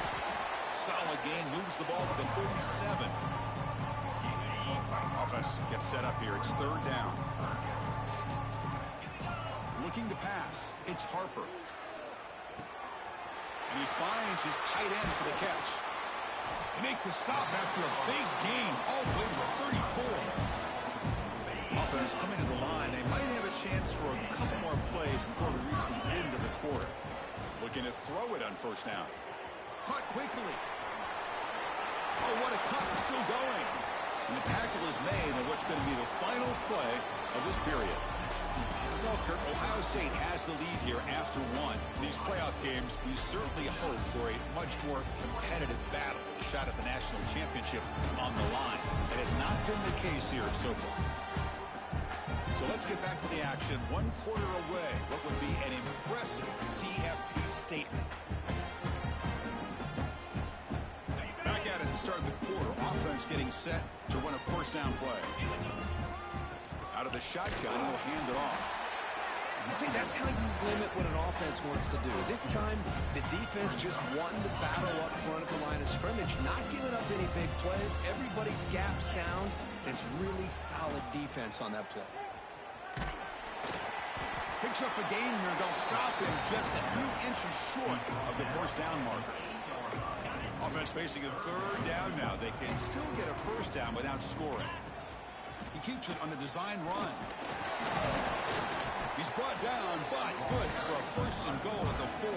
Solid gain, moves the ball to the 37. Offense gets set up here. It's 3rd down. Looking to pass. It's Harper. And he finds his tight end for the catch. They make the stop after a big gain all the way to the 34. Offense coming to the line. They might have a chance for a couple more plays before we reach the end of the quarter. Looking to throw it on 1st down. Caught quickly. Oh, what a cut. Still going. And the tackle is made on what's going to be the final play of this period. Well, Kurt, Ohio State has the lead here after one. These playoff games, we certainly hope for a much more competitive battle with a shot at the national championship on the line. That has not been the case here so far. So let's get back to the action. 1 quarter away. What would be an impressive CFP statement. Back at it to start the quarter. Offense getting set to run a first down play. Out of the shotgun, he'll hand it off. See, that's how you limit what an offense wants to do. This time, the defense just won the battle up front at the line of scrimmage, not giving up any big plays. Everybody's gap sound. It's really solid defense on that play. Picks up a gain here. They'll stop him just a few inches short of the first down marker. Offense facing a third down now. They can still get a first down without scoring. He keeps it on a design run. He's brought down, but good for a first and goal at the 4.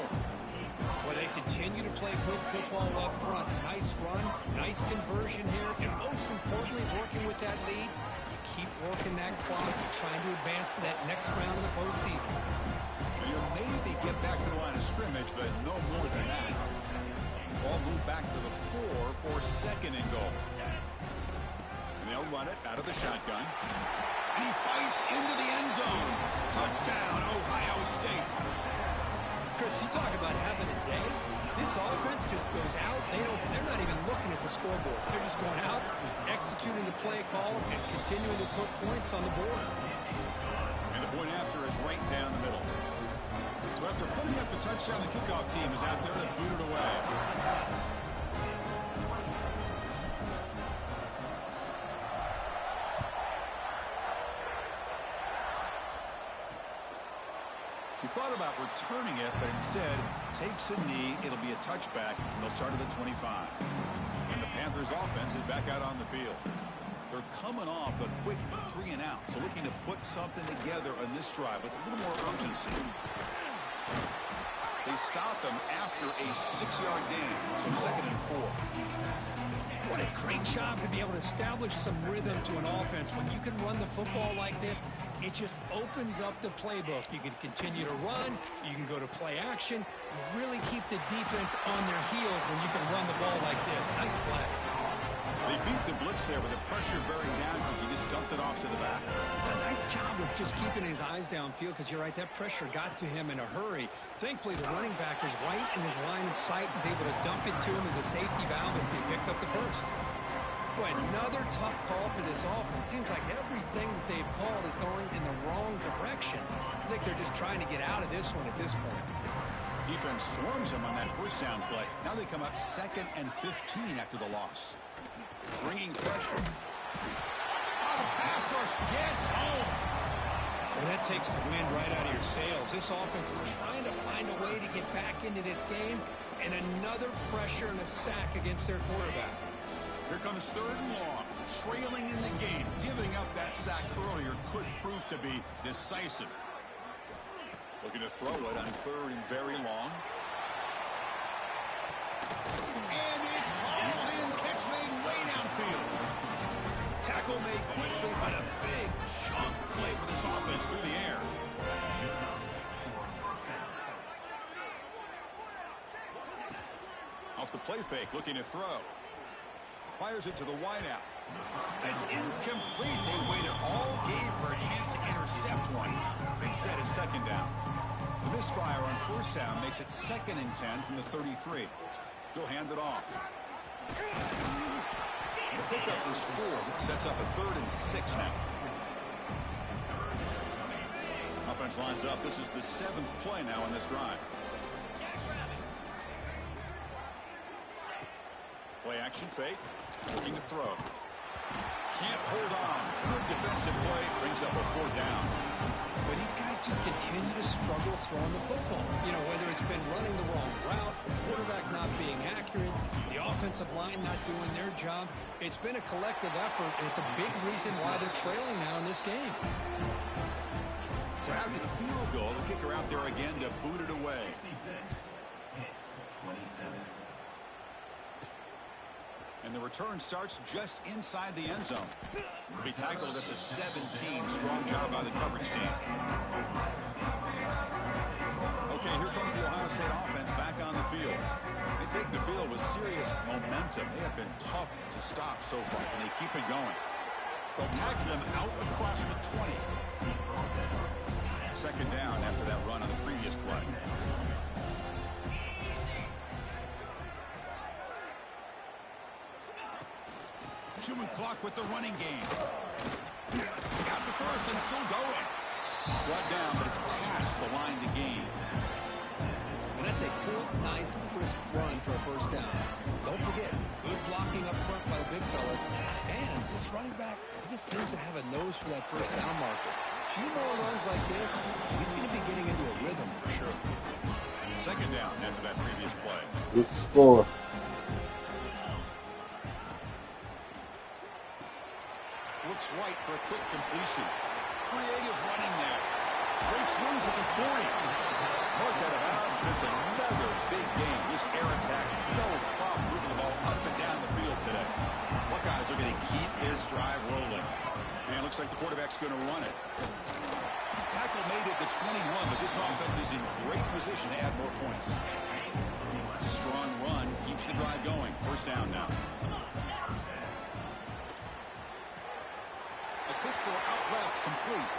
Well, they continue to play good football up front. Nice run, nice conversion here, and most importantly, working with that lead, you keep working that clock, trying to advance to that next round of the postseason. You maybe get back to the line of scrimmage, but no more than that. Ball moved back to the 4 for second and goal. And they'll run it out of the shotgun. And he fights into the end zone. Touchdown, Ohio State. Chris, you talk about having a day. This offense just goes out. They're not even looking at the scoreboard. They're just going out, executing the play call, and continuing to put points on the board. And the point after is right down the middle. So after putting up the touchdown, the kickoff team is out there to boot it away. He thought about returning it, but instead takes a knee. It'll be a touchback. They'll start at the 25. And the Panthers offense is back out on the field. They're coming off a quick 3 and out, so looking to put something together on this drive with a little more urgency. They stop him after a 6-yard gain, so second and 4. What a great job to be able to establish some rhythm to an offense. When you can run the football like this, it just opens up the playbook. You can continue to run. You can go to play action. You really keep the defense on their heels when you can run the ball like this. Nice play. They beat the blitz there with the pressure bearing down. He just dumped it off to the back. A nice job of just keeping his eyes downfield, because you're right, that pressure got to him in a hurry. Thankfully, the running back was right in his line of sight, was able to dump it to him as a safety valve, and he picked up the first. Boy, another tough call for this offense. Seems like everything that they've called is going in the wrong direction. I think they're just trying to get out of this one at this point. Defense swarms him on that first down play. Now they come up 2nd and 15 after the loss. Bringing pressure. Oh, the pass rush gets home. Well, that takes the wind right out of your sails. This offense is trying to find a way to get back into this game, and another pressure and a sack against their quarterback. Here comes 3rd and long. Trailing in the game. Giving up that sack earlier could prove to be decisive. Looking to throw it on 3rd and very long. And it's hauled in. Catch made way downfield. Tackle made quickly, but a big chunk play for this offense through the air. Off the play fake, looking to throw. Fires it to the wideout. It's incomplete. They waited all game for a chance to intercept one. Instead, it's 2nd down. The misfire on 1st down makes it 2nd and 10 from the 33. He'll hand it off. The pickup is 4. Sets up a 3rd and 6 now. Offense lines up. This is the 7th play now in this drive. Play action fake. Looking to throw. Can't hold on. Good defensive play. Brings up a 4th down. But these guys just continue to struggle throwing the football. You know, whether it's been running the wrong route, the quarterback not being accurate, the offensive line not doing their job. It's been a collective effort, and it's a big reason why they're trailing now in this game. So after the field goal, the kicker out there again to boot it away. And the return starts just inside the end zone. He'll be tackled at the 17. Strong job by the coverage team. Okay, here comes the Ohio State offense back on the field. They take the field with serious momentum. They have been tough to stop so far, and they keep it going. They'll tackle him out across the 20. Second down after that run on the previous play. Chewing clock with the running game. Got the first and still going. Brought down, but it's past the line to gain. And that's a good, nice, crisp run for a first down. Don't forget, good blocking up front by the big fellas. And this running back, he just seems to have a nose for that first down marker. A few more runs like this, he's going to be getting into a rhythm for sure. Second down after that previous play. This score. Looks right for a quick completion. Creative running there. Breaks loose at the 40. Marked out of bounds, but it's another big game. This air attack, no problem moving the ball up and down the field today. Buckeyes are going to keep this drive rolling. And it looks like the quarterback's going to run it. Tackle made it to 21, but this offense is in great position to add more points. It's a strong run, keeps the drive going. First down now. A quick throw out left, complete.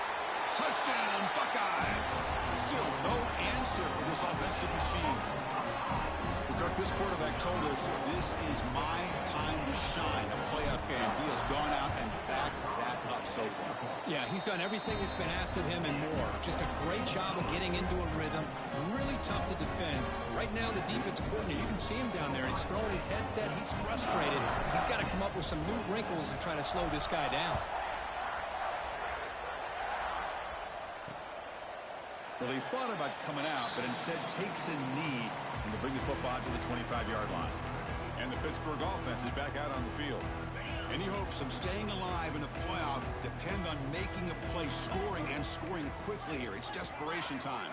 Touchdown, Buckeyes! Still no answer for this offensive machine. Kirk, this quarterback told us this is my time to shine, a playoff game. He has gone out and backed that up so far. Yeah, he's done everything that's been asked of him and more. Just a great job of getting into a rhythm. Really tough to defend. Right now, the defensive coordinator, you can see him down there. He's throwing his headset. He's frustrated. He's got to come up with some new wrinkles to try to slow this guy down. Well, he thought about coming out, but instead takes a knee and to bring the football to the 25-yard line. And the Pittsburgh offense is back out on the field. Any hopes of staying alive in the playoff depend on making a play, scoring, and scoring quickly here. It's desperation time.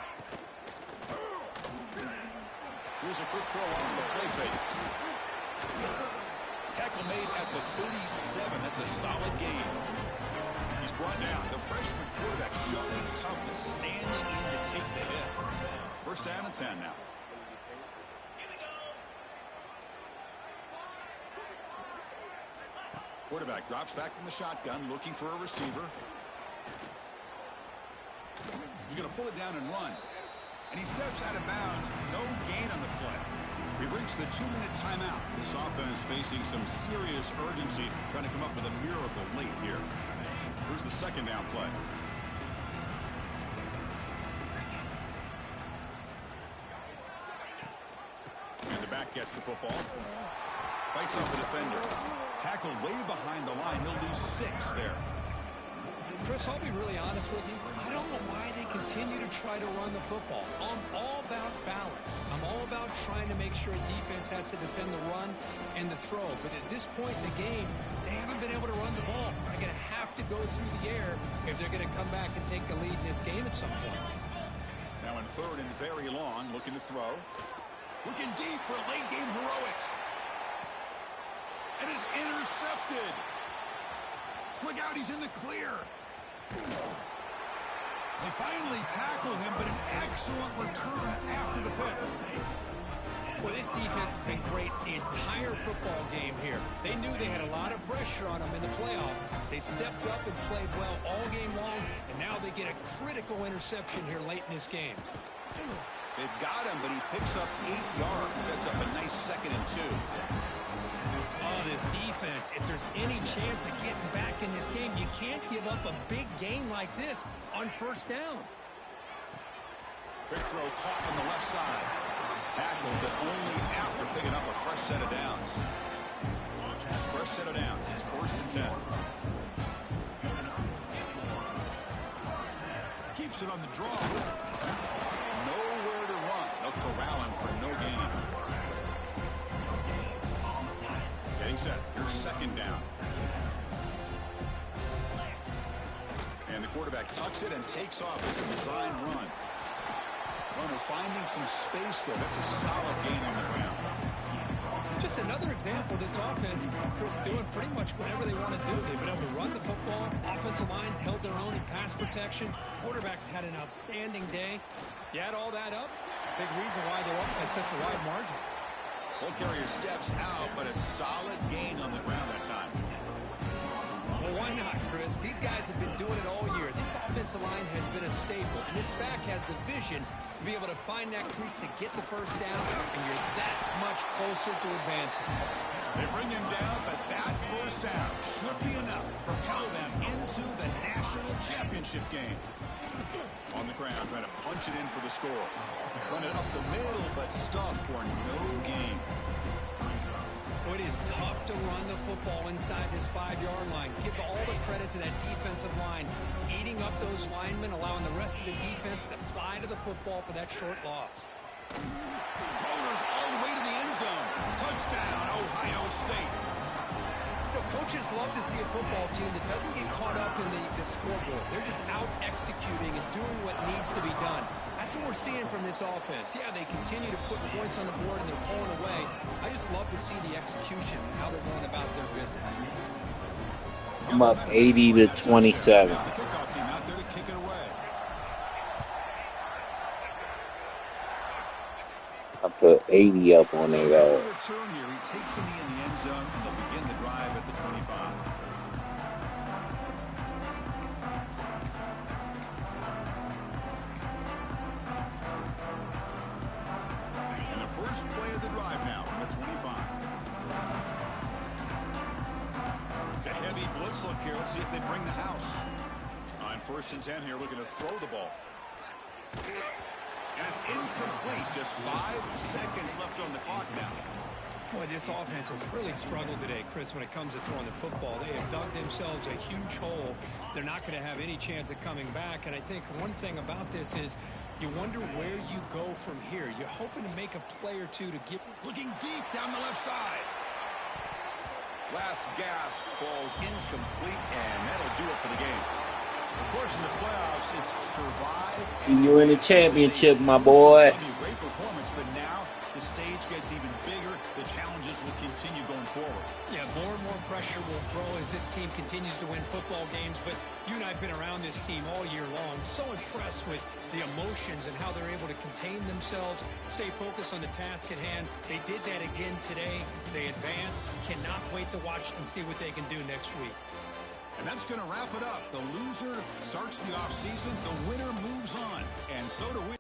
Here's a quick throw off the play fake. Tackle made at the 37. That's a solid gain. He's brought down. The freshman quarterback showing toughness, standing in to take the hit. First down and 10 now. Quarterback drops back from the shotgun, looking for a receiver. He's going to pull it down and run. And he steps out of bounds. No gain on the play. We've reached the 2-minute timeout. This offense facing some serious urgency, trying to come up with a miracle late here. Here's the second down play. And the back gets the football. Fights up the defender. Tackled way behind the line. He'll lose 6 there. Chris, I'll be really honest with you. I don't know why they continue to try to run the football. I'm all about balance. I'm all about trying to make sure defense has to defend the run and the throw. But at this point in the game, they haven't been able to run the ball. They're going to have to go through the air if they're going to come back and take the lead in this game at some point. Now in third and very long, looking to throw. Looking deep for late game heroics. And is intercepted. Look out, he's in the clear. They finally tackle him, but an excellent return after the pick. Well, this defense has been great the entire football game here. They knew they had a lot of pressure on them in the playoff. They stepped up and played well all game long, and now they get a critical interception here late in this game. They've got him, but he picks up 8 yards, sets up a nice 2nd and 2. Oh, this defense, if there's any chance of getting back in this game, you can't give up a big gain like this on first down. Quick throw caught on the left side. Tackled, but only after picking up a fresh set of downs. Fresh set of downs. It's 1st and 10. Keeps it on the draw. Nowhere to run. They'll corral him for no gain. Getting set. Here's 2nd down. And the quarterback tucks it and takes off. It's a design run. Runner finding some space there. That's a solid gain on the ground. Just another example, this offense, Chris, doing pretty much whatever they want to do. They've been able to run the football. Offensive lines held their own in pass protection. Quarterbacks had an outstanding day. You add all that up, big reason why they're up by such a wide margin. Ball carrier steps out, but a solid gain on the ground that time. Well, why not, Chris? These guys have been doing it all year. This offensive line has been a staple, and this back has the vision to be able to find that crease to get the first down, and you're that much closer to advancing. They bring him down, but that first down should be enough to propel them into the national championship game. On the ground, trying to punch it in for the score. Run it up the middle, but stuffed for no gain. Well, it is tough to run the football inside this 5-yard line. Give all the credit to that defensive line, eating up those linemen, allowing the rest of the defense to fly to the football for that short loss. Motors all the way to the end zone. Touchdown, Ohio State. You know, coaches love to see a football team that doesn't get caught up in the scoreboard. They're just out executing and doing what needs to be done. That's what we're seeing from this offense. Yeah, they continue to put points on the board and they're pulling away. I just love to see the execution and how they're going about their business. I'm up 80-27. The kickoff team out there to kick it away. I put 80 up on it. Return here. He takes him in the end zone, and they'll begin the drive at the 25. And the first play of the drive now from the 25. It's a heavy blitz look here. Let's see if they bring the house. On 1st and 10 here, looking to throw the ball. And it's incomplete. Just 5 seconds left on the clock now. Boy, this offense has really struggled today, Chris, when it comes to throwing the football. They have dug themselves a huge hole. They're not going to have any chance of coming back. And I think one thing about this is you wonder where you go from here. You're hoping to make a play or two to get... Looking deep down the left side. Last gasp falls incomplete, and that'll do it for the game. Of course, in the playoffs, it's survive. See you in the championship, my boy. Great performance, but now the stage gets even bigger. The challenges will continue going forward. Yeah, more and more pressure will grow as this team continues to win football games. But you and I have been around this team all year long. So impressed with the emotions and how they're able to contain themselves, stay focused on the task at hand. They did that again today. They advance. Cannot wait to watch and see what they can do next week. And that's going to wrap it up. The loser starts the offseason. The winner moves on. And so do we.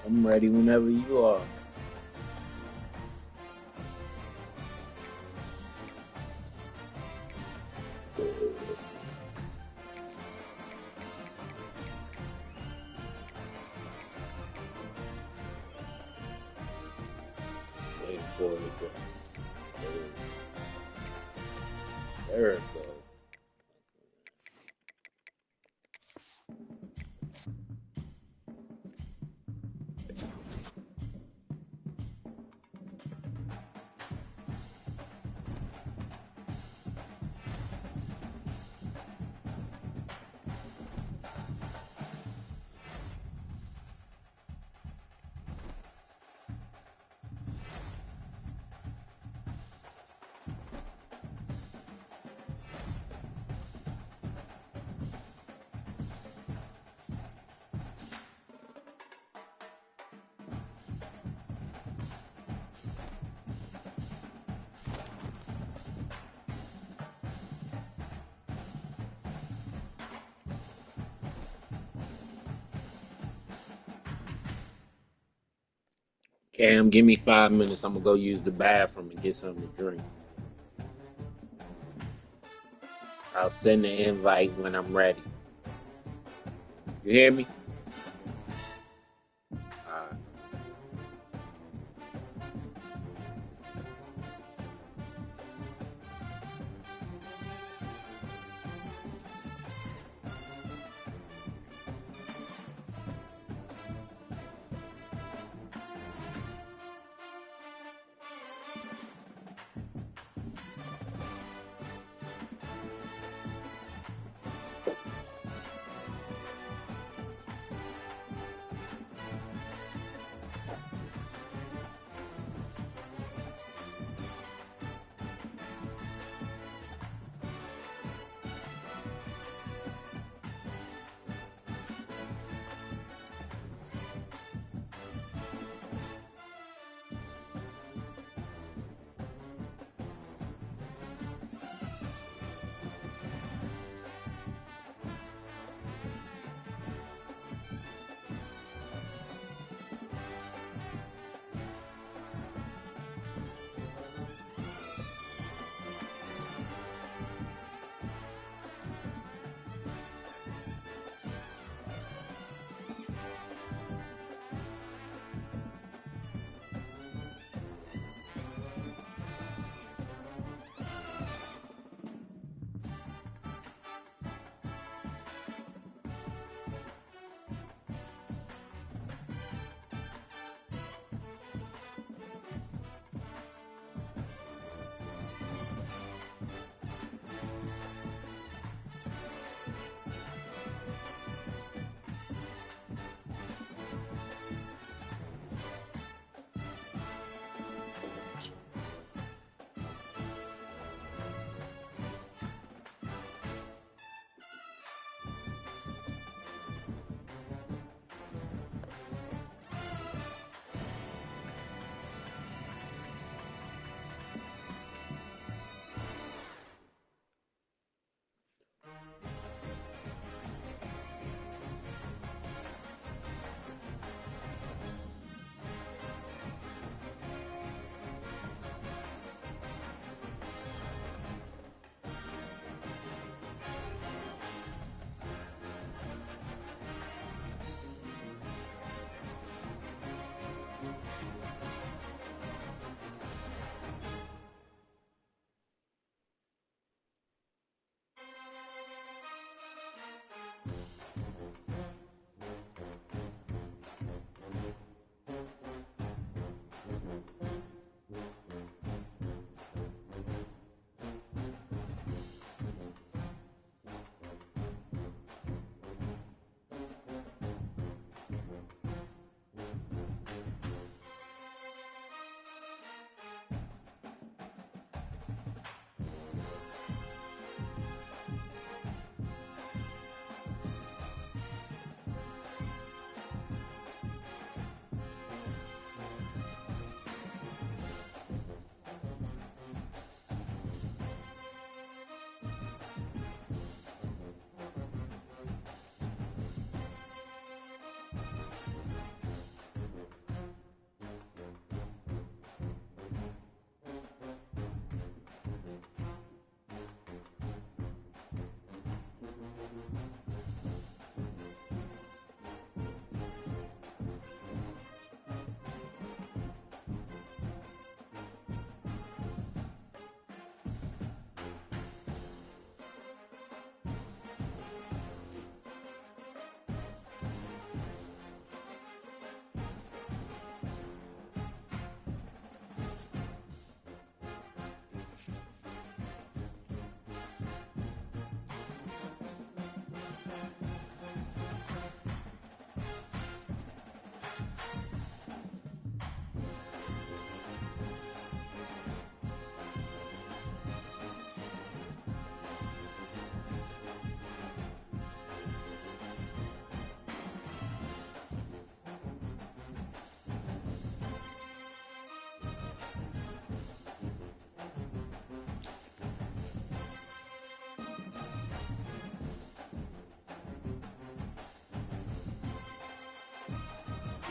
I'm ready whenever you are. Wait for it to go. There it goes. Cam, give me 5 minutes. I'm gonna go use the bathroom and get something to drink. I'll send the invite when I'm ready. You hear me? All right.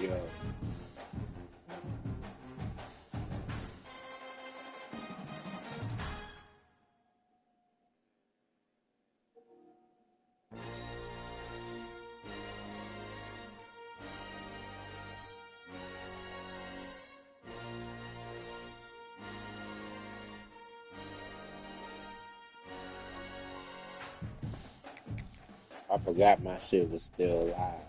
Yeah. I forgot my shit was still alive.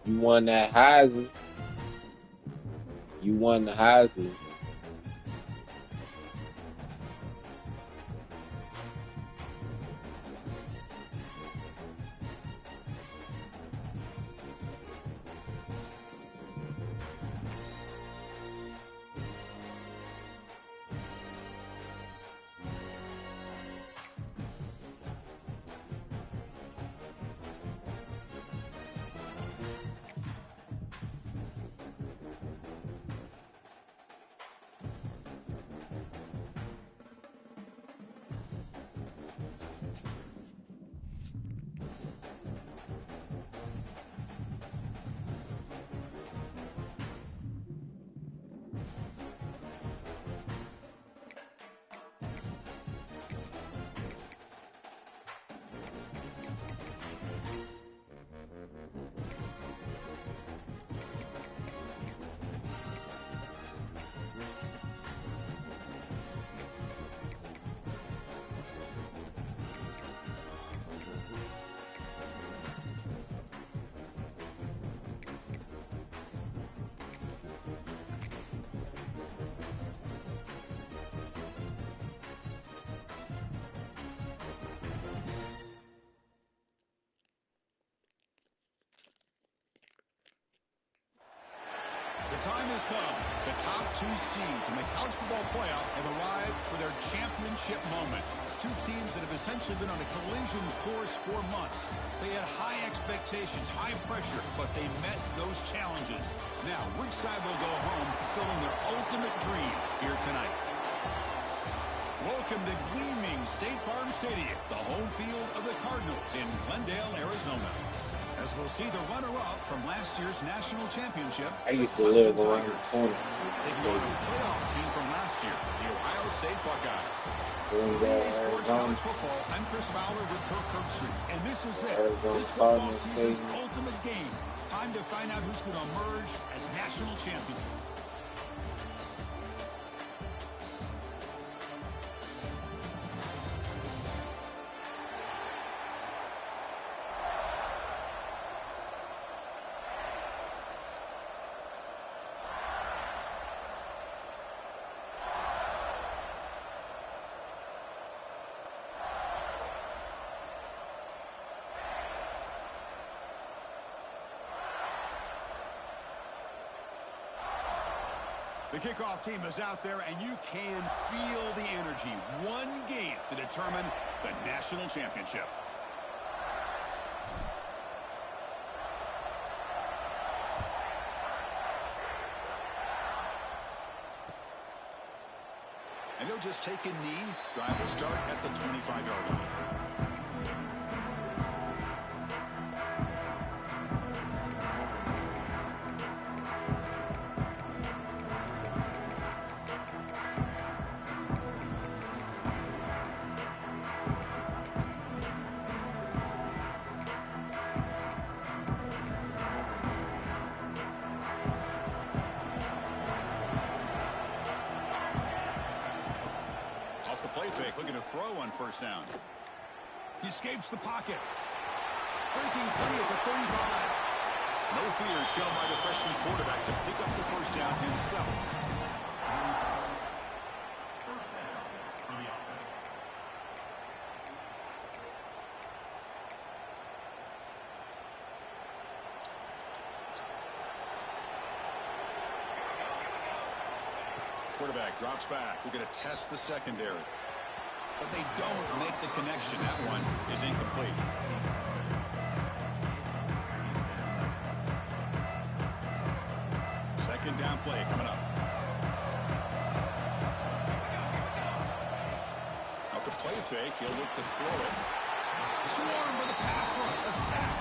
You won that Heisman. You won the Heisman. The time has come. The top two seeds in the college football playoff have arrived for their championship moment. Two teams that have essentially been on a collision course for months. They had high expectations, high pressure, but they met those challenges. Now, which side will go home fulfilling their ultimate dream here tonight? Welcome to gleaming State Farm Stadium, the home field of the Cardinals in Glendale, Arizona. As we'll see the runner-up from last year's national championship, I used to live around the Tigers, corner. taking on the playoff team from last year, the Ohio State Buckeyes. Doing EA Sports Arizona, College Football, I'm Chris Fowler with Kirk Kirkstreet, and this is it. Arizona This football Cardinals season's Stadium. ultimate game. Time to find out who's going to emerge as national champion. The kickoff team is out there, and you can feel the energy. One game to determine the national championship. And he'll just take a knee. Drive will start at the 25-yard line. Looking to throw on first down. He escapes the pocket. Breaking free at the 35. No fear shown by the freshman quarterback to pick up the first down himself. Quarterback drops back. We're going to test the secondary. But they don't make the connection. That one is incomplete. second down play coming up. Off the play fake, he'll look to throw it. Swarm with a pass rush, a sack.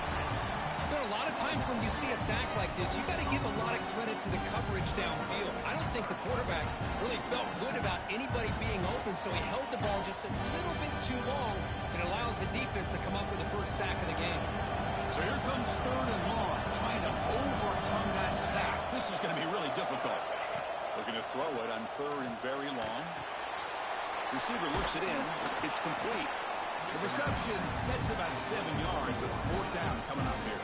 There are a lot of times when you see a sack like this, you got to give a lot of credit to the coverage downfield. I don't think the quarterback really felt good about anybody being open, so he held the ball just a little bit too long and allows the defense to come up with the first sack of the game. So here comes third and long, trying to overcome that sack. This is going to be really difficult. Looking to throw it on third and very long. Receiver looks it in. It's complete. The reception, that's about 7 yards, but fourth down coming up here.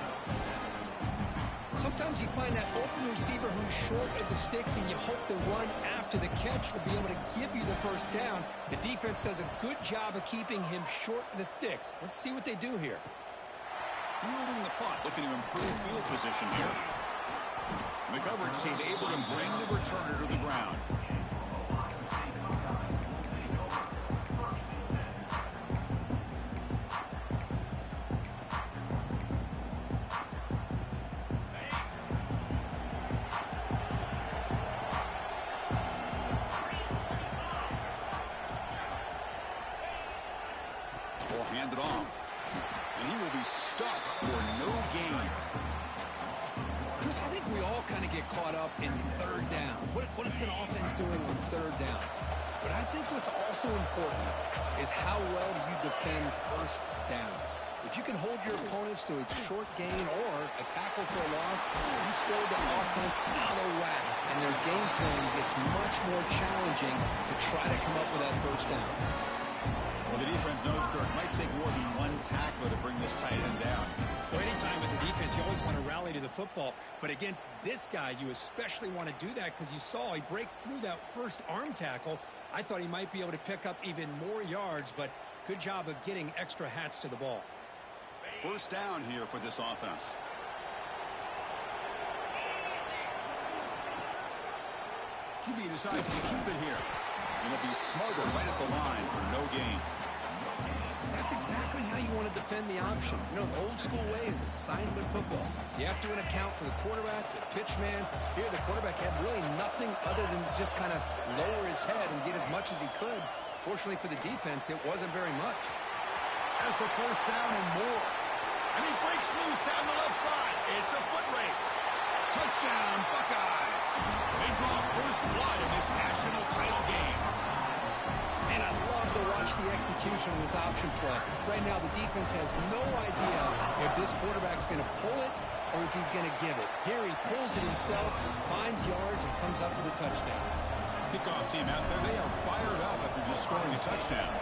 Sometimes you find that open receiver who's short of the sticks, and you hope the run after the catch will be able to give you the first down. The defense does a good job of keeping him short of the sticks. Let's see what they do here. Fielding the punt, looking to improve field position here. The coverage team able to bring the returner to the ground. Hand it off, and he will be stuffed for no gain. Chris, I think we all kind of get caught up in third down. What is an offense doing on third down? But I think what's also important is how well you defend first down. If you can hold your opponents to a short gain or a tackle for a loss, you throw the offense out of whack, and their game plan gets much more challenging to try to come up with that first down. Well, the defense knows, Kirk, might take more than one tackler to bring this tight end down. Well, anytime as a defense, you always want to rally to the football. But against this guy, you especially want to do that because you saw he breaks through that first arm tackle. I thought he might be able to pick up even more yards, but good job of getting extra hats to the ball. First down here for this offense. QB decides to keep it here. And it'll be smothered right at the line for no gain. That's exactly how you want to defend the option. You know, the old school way is assignment football. You have to account for the quarterback, the pitch man. Here, the quarterback had really nothing other than just kind of lower his head and get as much as he could. Fortunately for the defense, it wasn't very much. Has the first down and more. And he breaks loose down the left side. It's a foot race. Touchdown, Buckeyes. They draw first blood in this national title game. And I love to watch the execution of this option play. Right now, the defense has no idea if this quarterback's going to pull it or if he's going to give it. Here he pulls it himself, finds yards, and comes up with a touchdown. Kickoff team out there, they are fired up after just scoring a touchdown.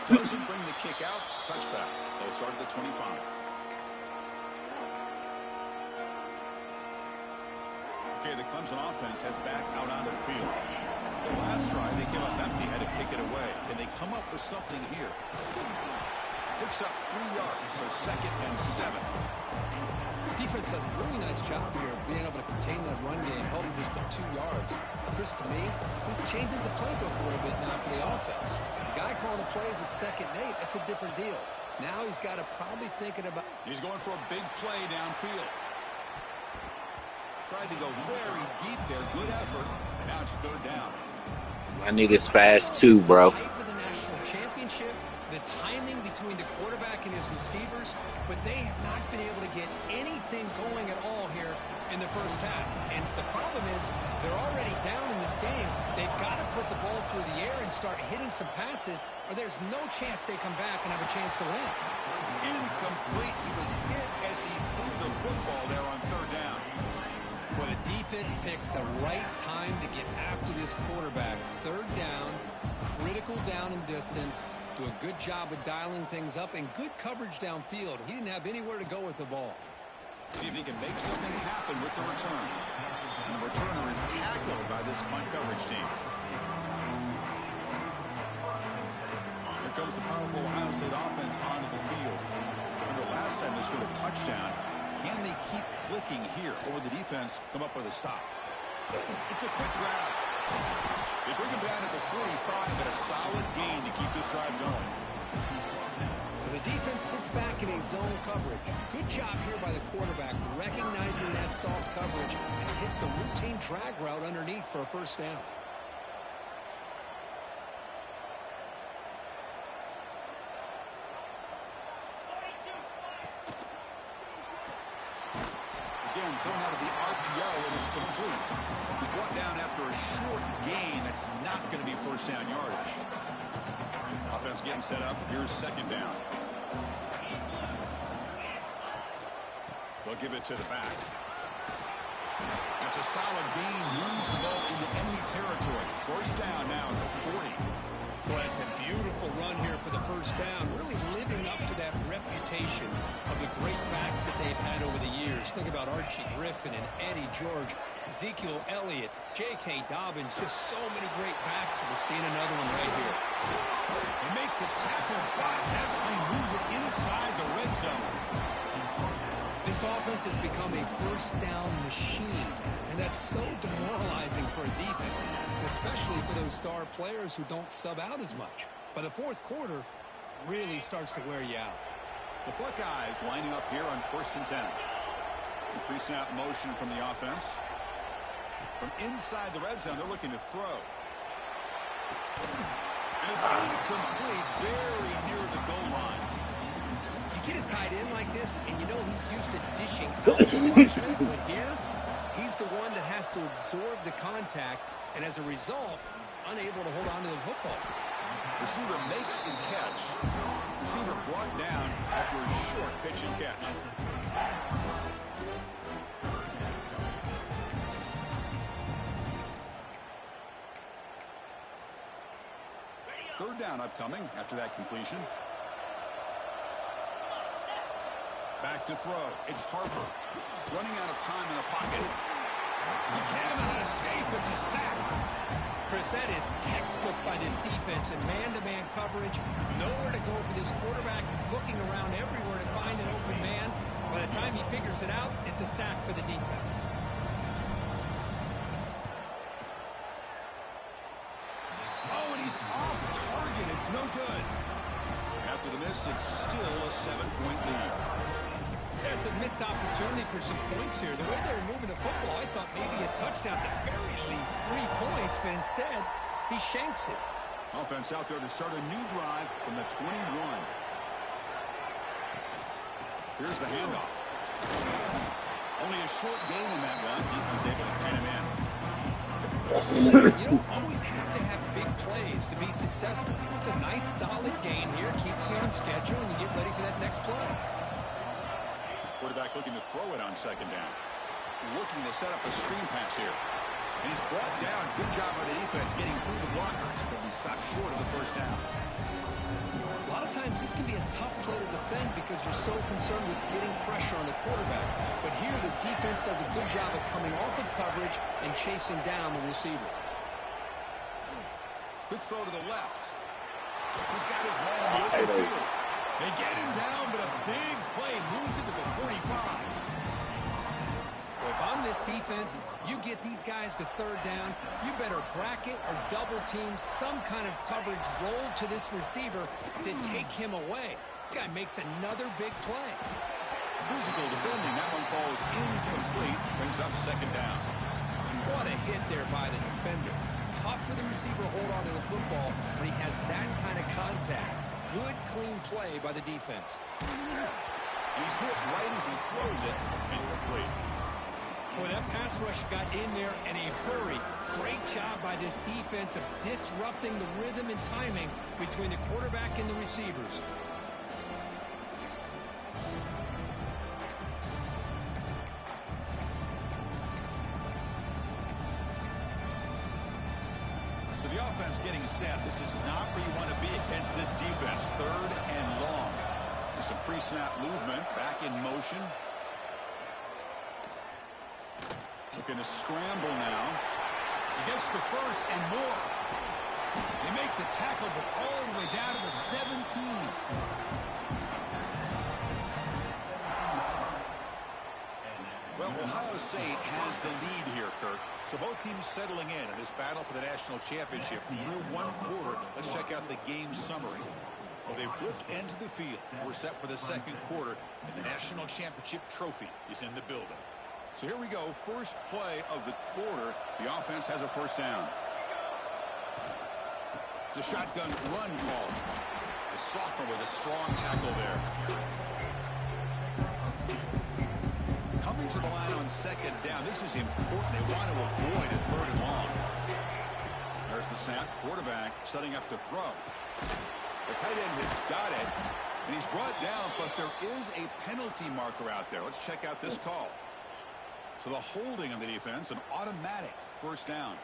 Doesn't bring the kick out. Touchback. They'll start at the 25. Okay, the Clemson offense heads back out onto the field. The last drive, they came up empty, had to kick it away. Can they come up with something here? Picks up 3 yards, so second and 7. Defense does a really nice job here of being able to contain that run game, held him just by 2 yards. Chris, to me, this changes the playbook a little bit now for the offense. The guy calling the plays at 2nd and 8, that's a different deal. Now he's got to probably thinking about... He's going for a big play downfield. Tried to go very deep there. Good effort. And now it's third down. My nigga's fast too, bro. The hype of the national championship, the timing between the quarterback and his receivers, but they have not been able to get anything going at all here in the first half. And the problem is they're already down in this game. They've got to put the ball through the air and start hitting some passes, or there's no chance they come back and have a chance to win. Incomplete. He was hit as he threw the football there on third down. Well, the defense picks the right time to get after this quarterback. Third down, critical down and distance. Do a good job of dialing things up and good coverage downfield. He didn't have anywhere to go with the ball. See if he can make something happen with the return. And the returner is tackled by this punt coverage team. Here comes the powerful Ohio State offense onto the field. Remember last time they scored a touchdown. Can they keep clicking here, or will the defense come up with a stop? It's a quick grab. They bring him down at the 45, but a solid gain to keep this drive going. The defense sits back in a zone coverage. Good job here by the quarterback, recognizing that soft coverage, and hits the routine drag route underneath for a first down. Again, thrown out of the RPO, and it's complete. He's brought down after a short gain. That's not going to be first down yardage. Offense getting set up. Here's second down. They'll give it to the back. That's a solid gain. Moves the ball into enemy territory. First down now at the 40. Well, it's a beautiful run here for the first down, really living up to that reputation of the great backs that they've had over the years. Think about Archie Griffin and Eddie George, Ezekiel Elliott, J.K. Dobbins, just so many great backs. We're seeing another one right here. They make the tackle, but that play moves it inside the red zone. This offense has become a first down machine, and that's so demoralizing for a defense, especially for those star players who don't sub out as much. By the fourth quarter, really starts to wear you out. The Buckeyes lining up here on 1st and 10. Pre-snap motion from the offense. From inside the red zone, they're looking to throw. And it's incomplete, very near the goal line. Get a tight end like this, and you know he's used to dishing out the punishment, but here, he's the one that has to absorb the contact, and as a result, he's unable to hold on to the football. Receiver makes the catch. Receiver brought down after a short pitch and catch. Third down upcoming after that completion. Back to throw. It's Harper. Running out of time in the pocket. He cannot escape. It's a sack. Chris, that is textbook by this defense in man-to-man coverage. Nowhere to go for this quarterback. He's looking around everywhere to find an open man. By the time he figures it out, it's a sack for the defense. Oh, and he's off target. It's no good. After the miss, it's still a 7-point lead. That's a missed opportunity for some points here. The way they were moving the football, I thought maybe a touchdown at the very least, 3 points, but instead, he shanks it. Offense out there to start a new drive from the 21. Here's the handoff. Only a short gain in that one. Defense able to pin him in. Listen, you don't always have to have big plays to be successful. It's a nice, solid gain here. Keeps you on schedule, and you get ready for that next play. Quarterback looking to throw it on second down. Looking to set up a screen pass here. And he's brought down. Good job by the defense getting through the blockers, but he stopped short of the first down. A lot of times this can be a tough play to defend because you're so concerned with getting pressure on the quarterback. But here the defense does a good job of coming off of coverage and chasing down the receiver. Quick throw to the left. He's got his man in the open field. They get him down, but a big play moves into the 45. Well, if I'm this defense, you get these guys to third down, you better bracket or double team some kind of coverage roll to this receiver to take him away. This guy makes another big play. Physical defending. That one falls incomplete. Brings up second down. What a hit there by the defender. Tough for the receiver to hold on to the football when he has that kind of contact. Good, clean play by the defense. He's hit right as he throws it. Incomplete. Boy, that pass rush got in there in a hurry. Great job by this defense of disrupting the rhythm and timing between the quarterback and the receivers. So the offense getting set. This is not where you want to be against this defense. Third and long. There's some pre-snap movement. Back in motion. Looking to scramble now. He gets the first and more. They make the tackle, but all the way down to the 17. Well, Ohio State has the lead here, Kirk. So both teams settling in this battle for the national championship. Through one quarter, let's check out the game summary. Well, they flipped into the field. We're set for the second quarter, and the national championship trophy is in the building. So here we go. First play of the quarter. The offense has a first down. It's a shotgun run call. The sophomore with a strong tackle there. Coming to the line on second down. This is important. They want to avoid a third and long. There's the snap. Quarterback setting up to throw. The tight end has got it, and he's brought down, but there is a penalty marker out there. Let's check out this call. So the holding on the defense, an automatic first down.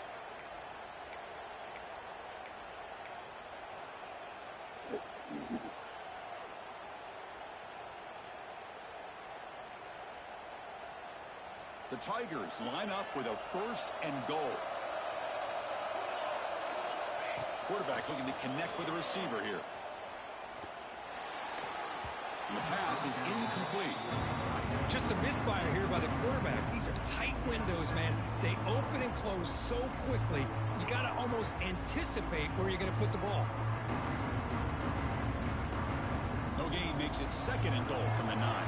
The Tigers line up with a first and goal. Quarterback looking to connect with the receiver here. And the pass is incomplete. Just a misfire here by the quarterback. These are tight windows, man. They open and close so quickly. You got to almost anticipate where you're going to put the ball. No gain makes it second and goal from the 9.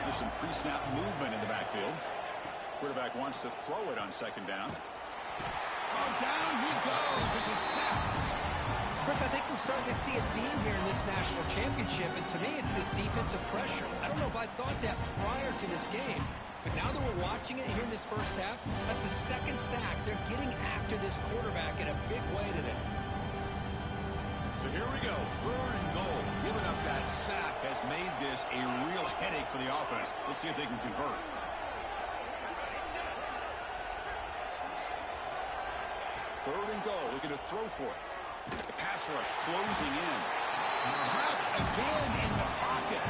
There's some pre-snap movement in the backfield. Quarterback wants to throw it on second down. Oh, down he goes. It's a sack. Chris, I think we're starting to see a theme here in this national championship, and to me, it's this defensive pressure. I don't know if I thought that prior to this game, but now that we're watching it here in this first half, that's the second sack. They're getting after this quarterback in a big way today. So here we go, third and goal. Giving up that sack has made this a real headache for the offense. Let's see if they can convert. Third and goal, looking to throw for it. The pass rush closing in. Trapped again in the pocket.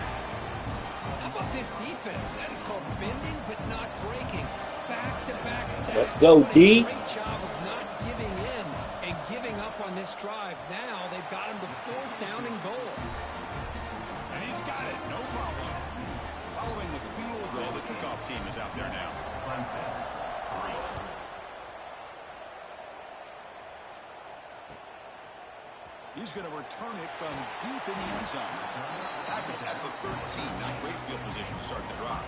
How about this defense? That is called bending but not breaking. Back-to-back sacks. Let's go, D. Great job of not giving in and giving up on this drive. Now they've got him to fourth down and goal. And he's got it, no problem. Following the field goal, the kickoff team is out there now. He's going to return it from deep in the end zone. Tackled at the 13. Not great field position to start the drive.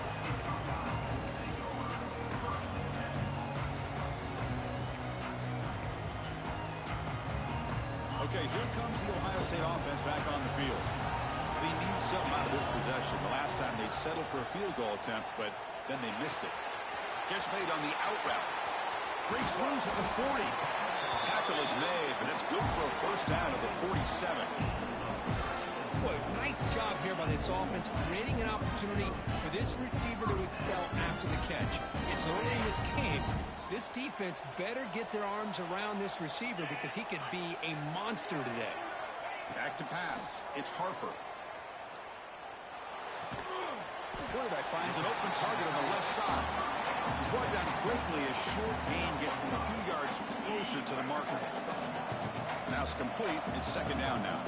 Okay, here comes the Ohio State offense back on the field. They need something out of this possession. The last time they settled for a field goal attempt, but then they missed it. Catch made on the out route. Breaks loose at the 40. Tackle is made, but it's good for a first down at the 47. Boy, nice job here by this offense, creating an opportunity for this receiver to excel after the catch. It's early in this game, so this defense better get their arms around this receiver because he could be a monster today. Back to pass. It's Harper. The quarterback finds an open target on the left side. He's brought down quickly as short gain gets them a few yards closer to the marker. Now it's complete. It's second down now.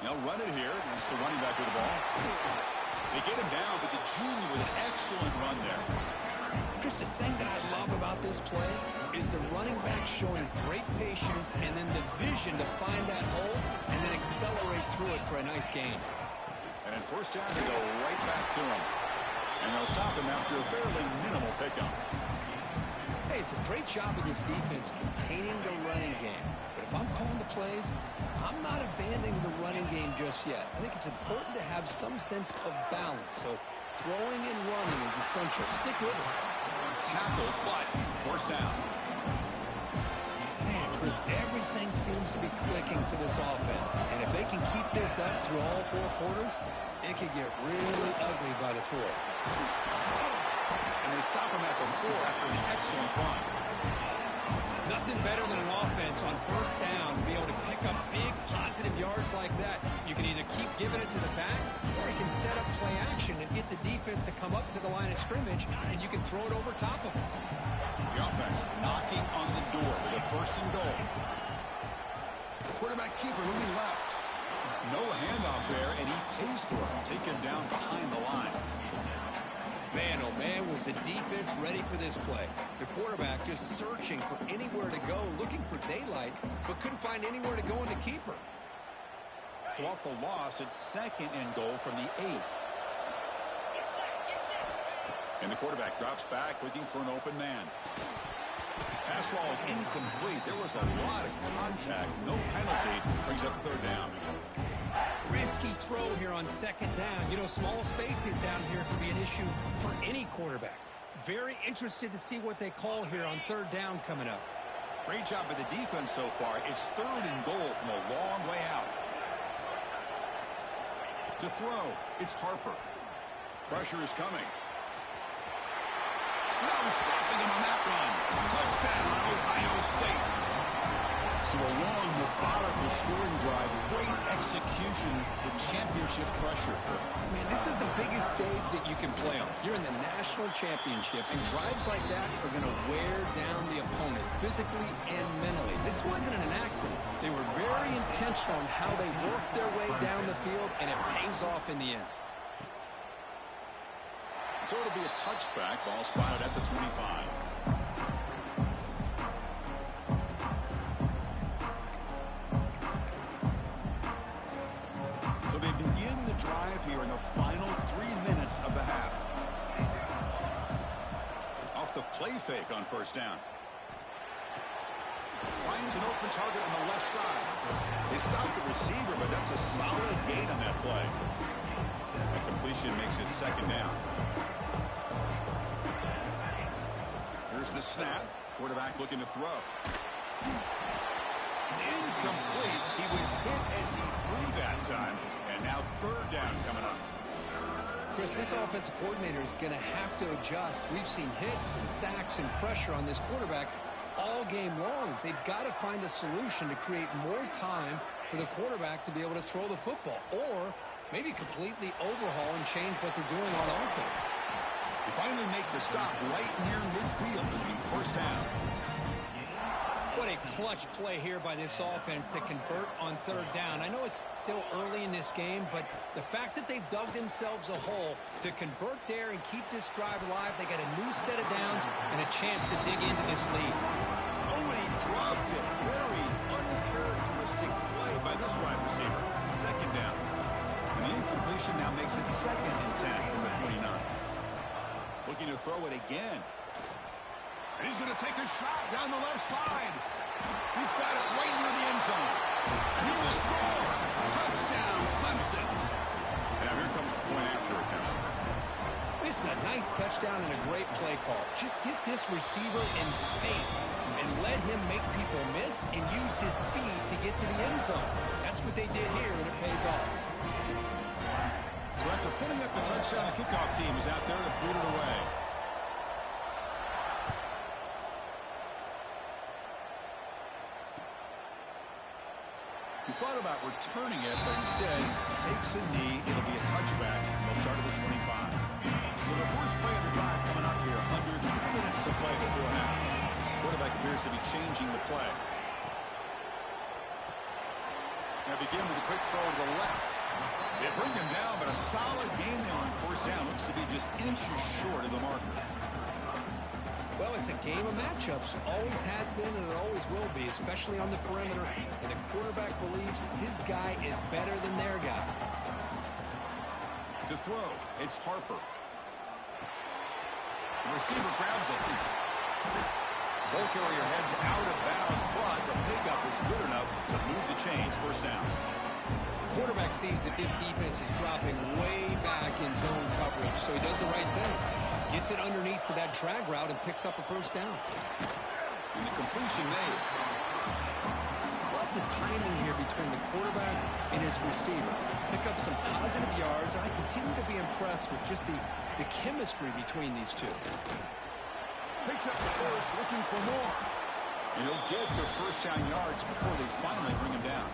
They'll run it here. It's the running back with the ball. They get him down, but the junior with an excellent run there. Chris, the thing that I love about this play is the running back showing great patience and then the vision to find that hole and then accelerate through it for a nice gain. And in first down, they go right back to him. And they'll stop him after a fairly minimal pickup. Hey, it's a great job of this defense containing the running game. But if I'm calling the plays, I'm not abandoning the running game just yet. I think it's important to have some sense of balance. So throwing and running is essential. Stick with it. Tackle, but first down. Man, Chris, everything seems to be clicking for this offense. And if they can keep this up through all four quarters, it could get really ugly by the fourth. And they stop him at the 4 after an excellent run. Nothing better than an offense on first down to be able to pick up big positive yards like that. You can either keep giving it to the back, or you can set up play action and get the defense to come up to the line of scrimmage, and you can throw it over top of them. The offense knocking on the door with a first and goal. The quarterback keeper moving left. No handoff there, and he pays for it. Take him down behind the line. Man, oh man, was the defense ready for this play. The quarterback just searching for anywhere to go, looking for daylight, but couldn't find anywhere to go in the keeper. So off the loss, it's 2nd and goal from the 8. And the quarterback drops back, looking for an open man. Pass ball is incomplete. There was a lot of contact. No penalty. Brings up 3rd down. Risky throw here on 2nd down. You know, small spaces down here can be an issue for any quarterback. Very interested to see what they call here on 3rd down coming up. Great job by the defense so far. It's 3rd and goal from a long way out. To throw, it's Harper. Pressure is coming. No stopping him on that run. Touchdown, Ohio State. So a long, methodical scoring drive. Great execution with championship pressure. Man, this is the biggest stage that you can play on. You're in the national championship, and drives like that are going to wear down the opponent physically and mentally. This wasn't an accident. They were very intentional on how they worked their way down the field, and it pays off in the end. So it'll be a touchback. Ball spotted at the 25. So they begin the drive here in the final 3 minutes of the half. Off the play fake on 1st down. Finds an open target on the left side. They stop the receiver, but that's a solid gain on that play. A completion makes it 2nd down. Here's the snap. Quarterback looking to throw. It's incomplete. He was hit as he threw that time. And now 3rd down coming up. Chris, this offensive coordinator is going to have to adjust. We've seen hits and sacks and pressure on this quarterback all game long. They've got to find a solution to create more time for the quarterback to be able to throw the football, or maybe completely overhaul and change what they're doing on offense. They finally make the stop right near midfield. It'll be 1st down. What a clutch play here by this offense to convert on 3rd down. I know it's still early in this game, but the fact that they've dug themselves a hole to convert there and keep this drive alive, they got a new set of downs and a chance to dig into this lead. Oh, and he dropped it. Very uncharacteristic play by this wide receiver. 2nd down. And the incompletion now makes it 2nd and 10 from the 49. Looking to throw it again. And he's going to take a shot down the left side. He's got it right near the end zone. And he will score. Touchdown, Clemson. And now here comes the point after attempt. This is a nice touchdown and a great play call. Just get this receiver in space and let him make people miss and use his speed to get to the end zone. That's what they did here, and it pays off. So after putting up a touchdown, the kickoff team is out there to boot it away. He thought about returning it, but instead takes a knee. It'll be a touchback. They'll start at the 25. So the first play of the drive coming up here. Under 3 minutes to play before half. Quarterback appears to be changing the play. Now begin with a quick throw to the left. They bring him down, but a solid gain there on 1st down. Looks to be just inches short of the marker. Well, it's a game of matchups. Always has been, and it always will be, especially on the perimeter. And the quarterback believes his guy is better than their guy. To throw, it's Harper. The receiver grabs it. Ball carrier heads out of bounds, but the pickup is good enough to move the chains. 1st down. Quarterback sees that this defense is dropping way back in zone coverage, so he does the right thing. Gets it underneath to that drag route and picks up a 1st down. And the completion made. Love the timing here between the quarterback and his receiver. Pick up some positive yards, and I continue to be impressed with just the chemistry between these two. Picks up the first, looking for more. And he'll get their 1st down yards before they finally bring him down.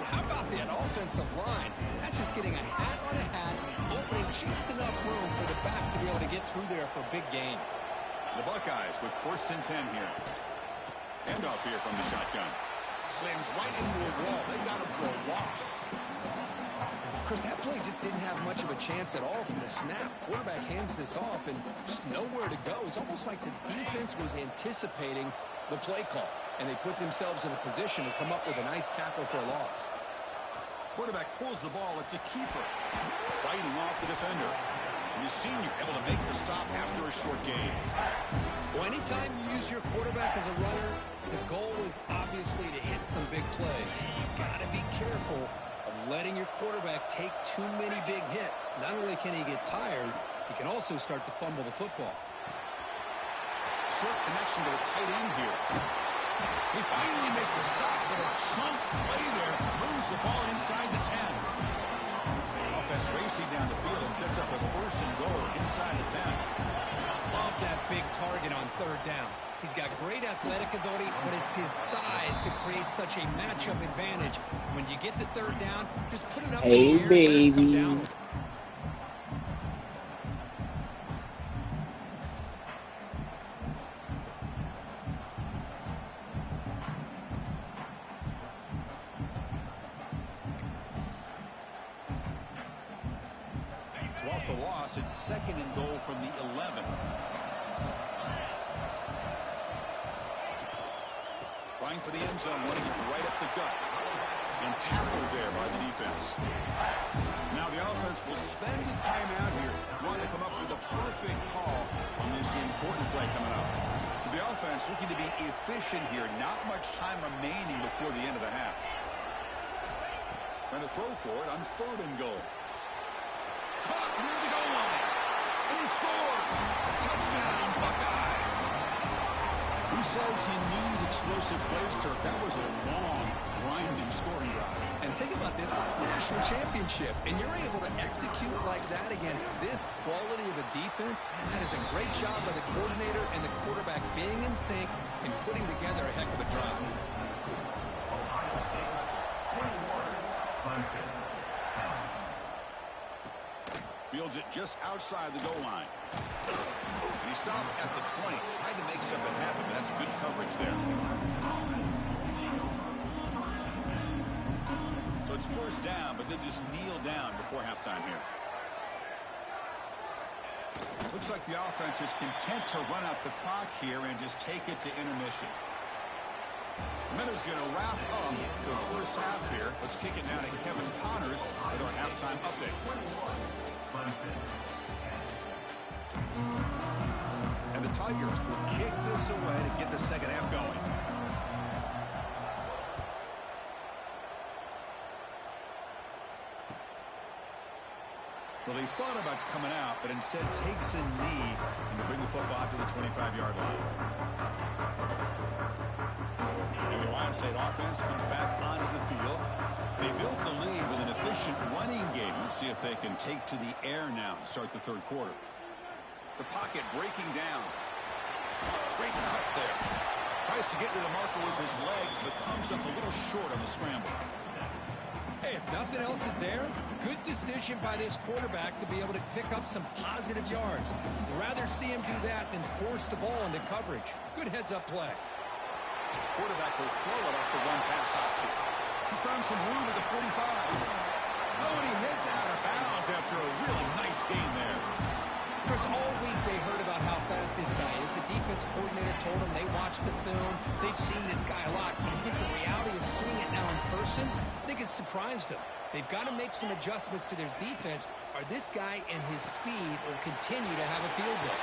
How about that offensive line? That's just getting a hat on a hat, opening just enough room for the back to be able to get through there for a big gain. The Buckeyes with 1st and 10 here. Handoff here from the shotgun. Slams right into a wall. They got him for a loss. Chris, that play just didn't have much of a chance at all from the snap. Quarterback hands this off and just nowhere to go. It's almost like the defense was anticipating the play call, and they put themselves in a position to come up with a nice tackle for a loss. Quarterback pulls the ball. It's a keeper. Fighting off the defender. And the senior able to make the stop after a short gain. Well, anytime you use your quarterback as a runner, the goal is obviously to hit some big plays. You've got to be careful of letting your quarterback take too many big hits. Not only can he get tired, he can also start to fumble the football. Short connection to the tight end here. They finally make the stop, but a chunk play there moves the ball inside the 10. Offense racing down the field and sets up a 1st and goal inside the 10. I love that big target on 3rd down. He's got great athletic ability, but it's his size that creates such a matchup advantage. When you get to 3rd down, just put it up in the air and let it come down. So off the loss, it's 2nd and goal from the 11. Trying for the end zone, running it right up the gut. And tackled there by the defense. Now the offense will spend a timeout here, wanting to come up with a perfect call on this important play coming up. So the offense looking to be efficient here. Not much time remaining before the end of the half. Trying to throw for it on 3rd and goal. Caught near the goal line. And he scores. Touchdown, Buckeyes. Who says you need explosive plays, Kirk? That was a long, grinding scoring drive. And think about this is the national championship, and you're able to execute like that against this quality of a defense, and that is a great job by the coordinator and the quarterback being in sync and putting together a heck of a drive. Fields it just outside the goal line. And he stopped at the 20. Tried to make something happen, but that's good coverage there. So it's 1st down, but then just kneel down before halftime here. Looks like the offense is content to run out the clock here and just take it to intermission. Minutes going to wrap up the 1st half here. Let's kick it down to Kevin Connors with our halftime update. And the Tigers will kick this away to get the 2nd half going. Well, he thought about coming out, but instead takes a knee and to bring the football to the 25-yard line. And the Ohio State offense comes back onto the field. They built the lead with an efficient running game. Let's see if they can take to the air now to start the 3rd quarter. The pocket breaking down. Great cut there. Tries to get to the marker with his legs, but comes up a little short on the scramble. Hey, if nothing else is there, good decision by this quarterback to be able to pick up some positive yards. Rather see him do that than force the ball into coverage. Good heads-up play. Quarterback will throw it off the one-pass option. He's found some room at the 45. Oh, and he heads out of bounds after a really nice game there. Chris, all week they heard about how fast this guy is. The defense coordinator told them they watched the film. They've seen this guy a lot. I think the reality of seeing it now in person, I think it's surprised them. They've got to make some adjustments to their defense, or this guy and his speed will continue to have a field day.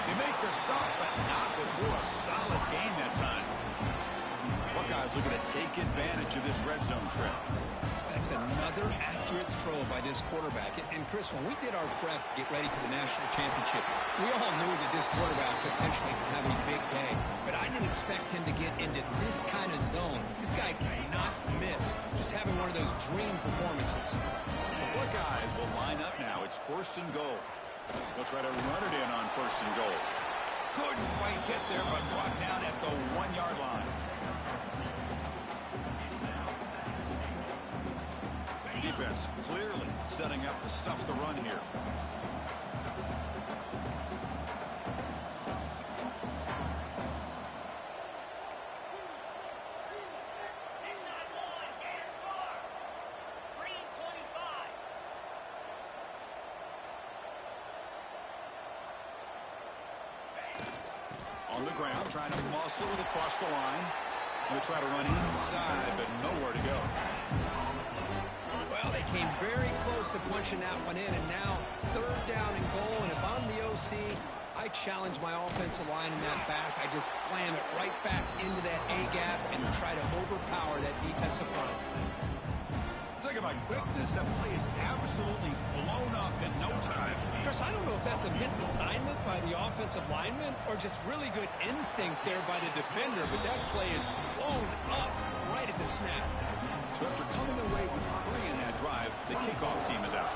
They make the stop, but not before a solid game that time. Buckeyes looking to take advantage of this red zone trip. That's another accurate throw by this quarterback. And Chris, when we did our prep to get ready for the national championship, we all knew that this quarterback potentially could have a big day. But I didn't expect him to get into this kind of zone. This guy cannot miss. Just having one of those dream performances. The Buckeyes will line up now. It's 1st and goal. They'll try to run it in on 1st and goal. Couldn't quite get there, but brought down at the 1-yard line. Defense clearly setting up to stuff the run here. ground, trying to muscle it across the line. They'll try to run inside, but nowhere to go. Well, they came very close to punching that one in, and now third down and goal. And if I'm the OC, I challenge my offensive line in that back. I just slam it right back into that A-gap and try to overpower that defensive front. Talk about quickness. That play is absolutely blown up in no time. Chris, I don't know if that's a misassignment by the offensive lineman or just really good instincts there by the defender, but that play is blown up right at the snap. So after coming away with 3 in that drive, the kickoff team is out.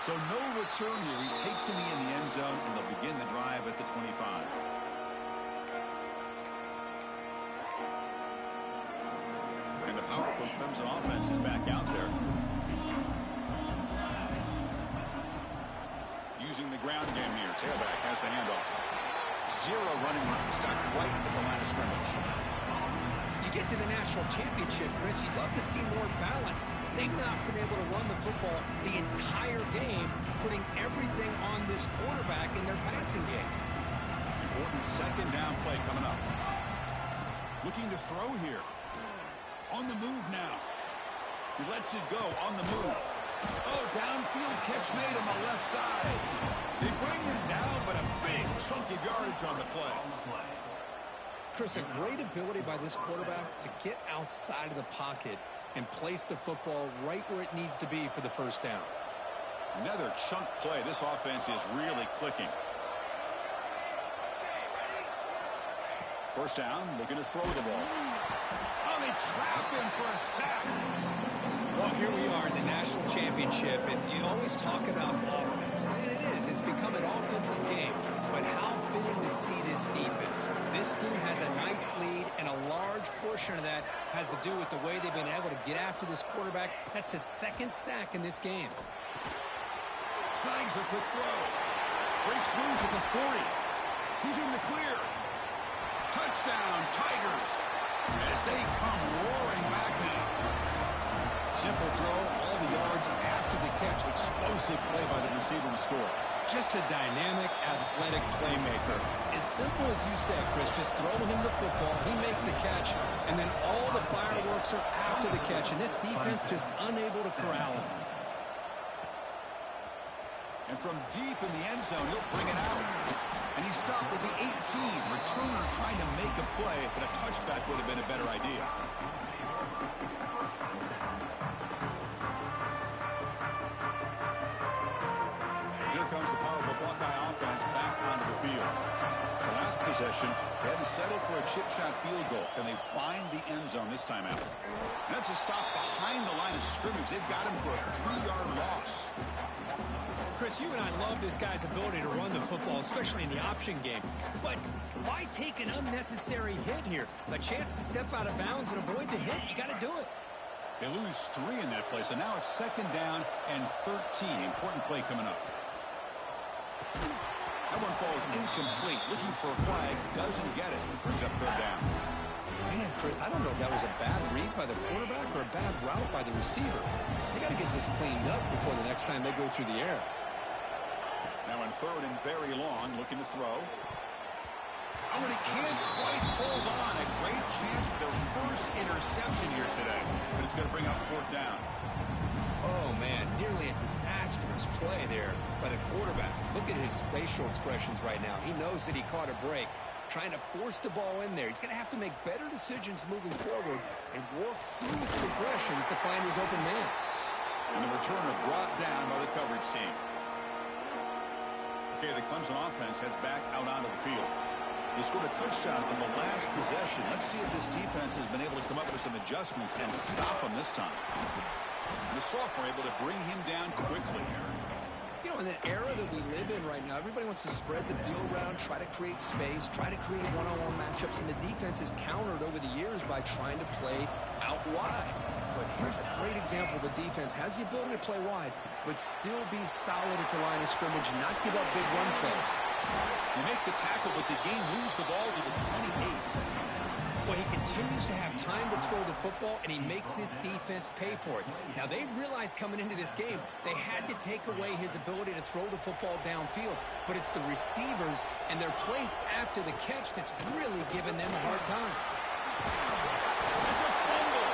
So no return here. He takes it in the end zone, and they'll begin the drive at the 25. And the powerful Clemson offense is back out there. Using the ground game here. Tailback has the handoff. 0 running room. Stuck right at the line of scrimmage. You get to the national championship, Chris, you'd love to see more balance. They've not been able to run the football the entire game, putting everything on this quarterback in their passing game. Important second down play coming up. Looking to throw here. On the move now. He lets it go on the move. Oh, downfield catch made on the left side. They bring him down, but a big chunk of yardage on the play. Chris, a great ability by this quarterback to get outside of the pocket and place the football right where it needs to be for the first down. Another chunk play. This offense is really clicking. First down, looking to throw the ball. Oh, they trap him for a sack. Well, here we are in the national championship, and you always talk about offense. And it is. It's become an offensive game. But how fitting to see this defense. This team has a nice lead, and a large portion of that has to do with the way they've been able to get after this quarterback. That's the second sack in this game. Snags a quick throw. Breaks loose at the 40. Who's in the clear? Touchdown, Tigers. As they come roaring back now. Simple throw, all the yards after the catch. Explosive play by the receiver to score. Just a dynamic, athletic playmaker. As simple as you said, Chris, just throw him the football, he makes a catch, and then all the fireworks are after the catch, and this defense just unable to corral him. And from deep in the end zone, he'll bring it out. And he stopped with the 18. Returner trying to make a play, but a touchback would have been a better idea. Here comes the powerful Buckeye offense back onto the field. The last possession, they had to settle for a chip shot field goal. Can they find the end zone this time out? And that's a stop behind the line of scrimmage. They've got him for a 3-yard loss. Chris, you and I love this guy's ability to run the football, especially in the option game. But why take an unnecessary hit here? A chance to step out of bounds and avoid the hit, you got to do it. They lose 3 in that play, so now it's second down and 13. Important play coming up. That one falls incomplete. Looking for a flag, doesn't get it. Brings up third down. Man, Chris, I don't know if that was a bad read by the quarterback or a bad route by the receiver. They got to get this cleaned up before the next time they go through the air. Now in third and very long, looking to throw. Oh, and he can't quite hold on. A great chance for their first interception here today. But it's going to bring up fourth down. Oh, man, nearly a disastrous play there by the quarterback. Look at his facial expressions right now. He knows that he caught a break, trying to force the ball in there. He's going to have to make better decisions moving forward and work through his progressions to find his open man. And the returner brought down by the coverage team. Okay, the Clemson offense heads back out onto the field. They scored a touchdown on the last possession. Let's see if this defense has been able to come up with some adjustments and stop him this time. And the sophomore able to bring him down quickly here. You know, in the era that we live in right now, everybody wants to spread the field around, try to create space, try to create one-on-one matchups, and the defense is countered over the years by trying to play out wide. But here's a great example. The defense has the ability to play wide, but still be solid at the line of scrimmage and not give up big run plays. They make the tackle, but the game moves the ball to the 28. Well, he continues to have time to throw the football, and he makes his defense pay for it. Now, they realized coming into this game they had to take away his ability to throw the football downfield, but it's the receivers and their plays after the catch that's really giving them a hard time. It's a fumble.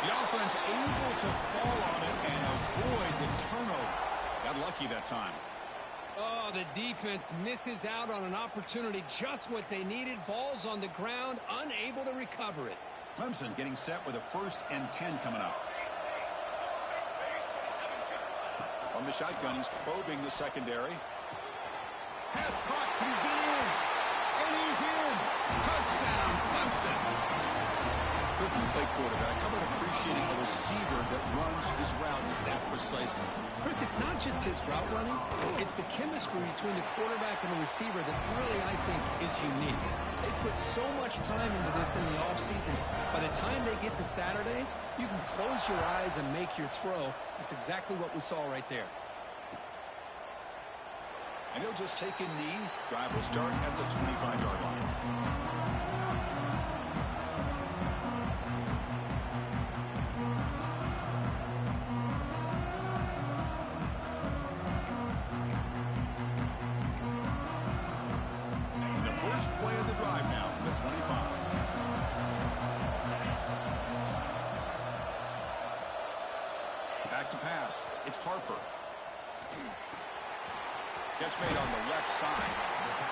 The offense able to fall on it and avoid the turnover. Got lucky that time. Oh, the defense misses out on an opportunity, just what they needed. Ball's on the ground, unable to recover it. Clemson getting set with a 1st and 10 coming up. From the shotgun, he's probing the secondary. Pass caught. Can he get in? And he's in. Touchdown, Clemson. Cookie play quarterback. How about appreciating a receiver that runs his routes that precisely? Chris, it's not just his route running. It's the chemistry between the quarterback and the receiver that really, I think, is unique. They put so much time into this in the offseason. By the time they get to Saturdays, you can close your eyes and make your throw. That's exactly what we saw right there. And he'll just take a knee. Drive will start at the 25-yard line. First play of the drive now from the 25. Back to pass. It's Harper. Catch made on the left side.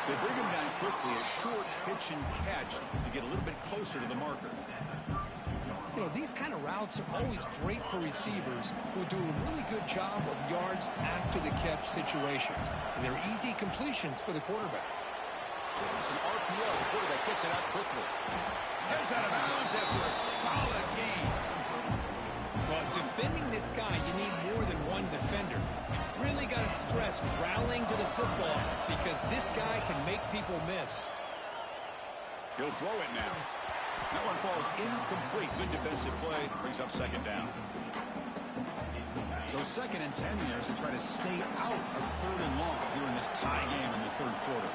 They bring him down quickly. A short pitch and catch to get a little bit closer to the marker. You know, these kind of routes are always great for receivers who do a really good job of yards after the catch situations. And they're easy completions for the quarterback. It's an RPO. The quarterback gets it out quickly. Heads out of bounds after a solid game. Well, defending this guy, you need more than one defender. You really got to stress rallying to the football because this guy can make people miss. He'll throw it now. That one falls incomplete. Good defensive play. Brings up 2nd down. So 2nd and 10 here as they try to stay out of 3rd and long here in this tie game in the 3rd quarter.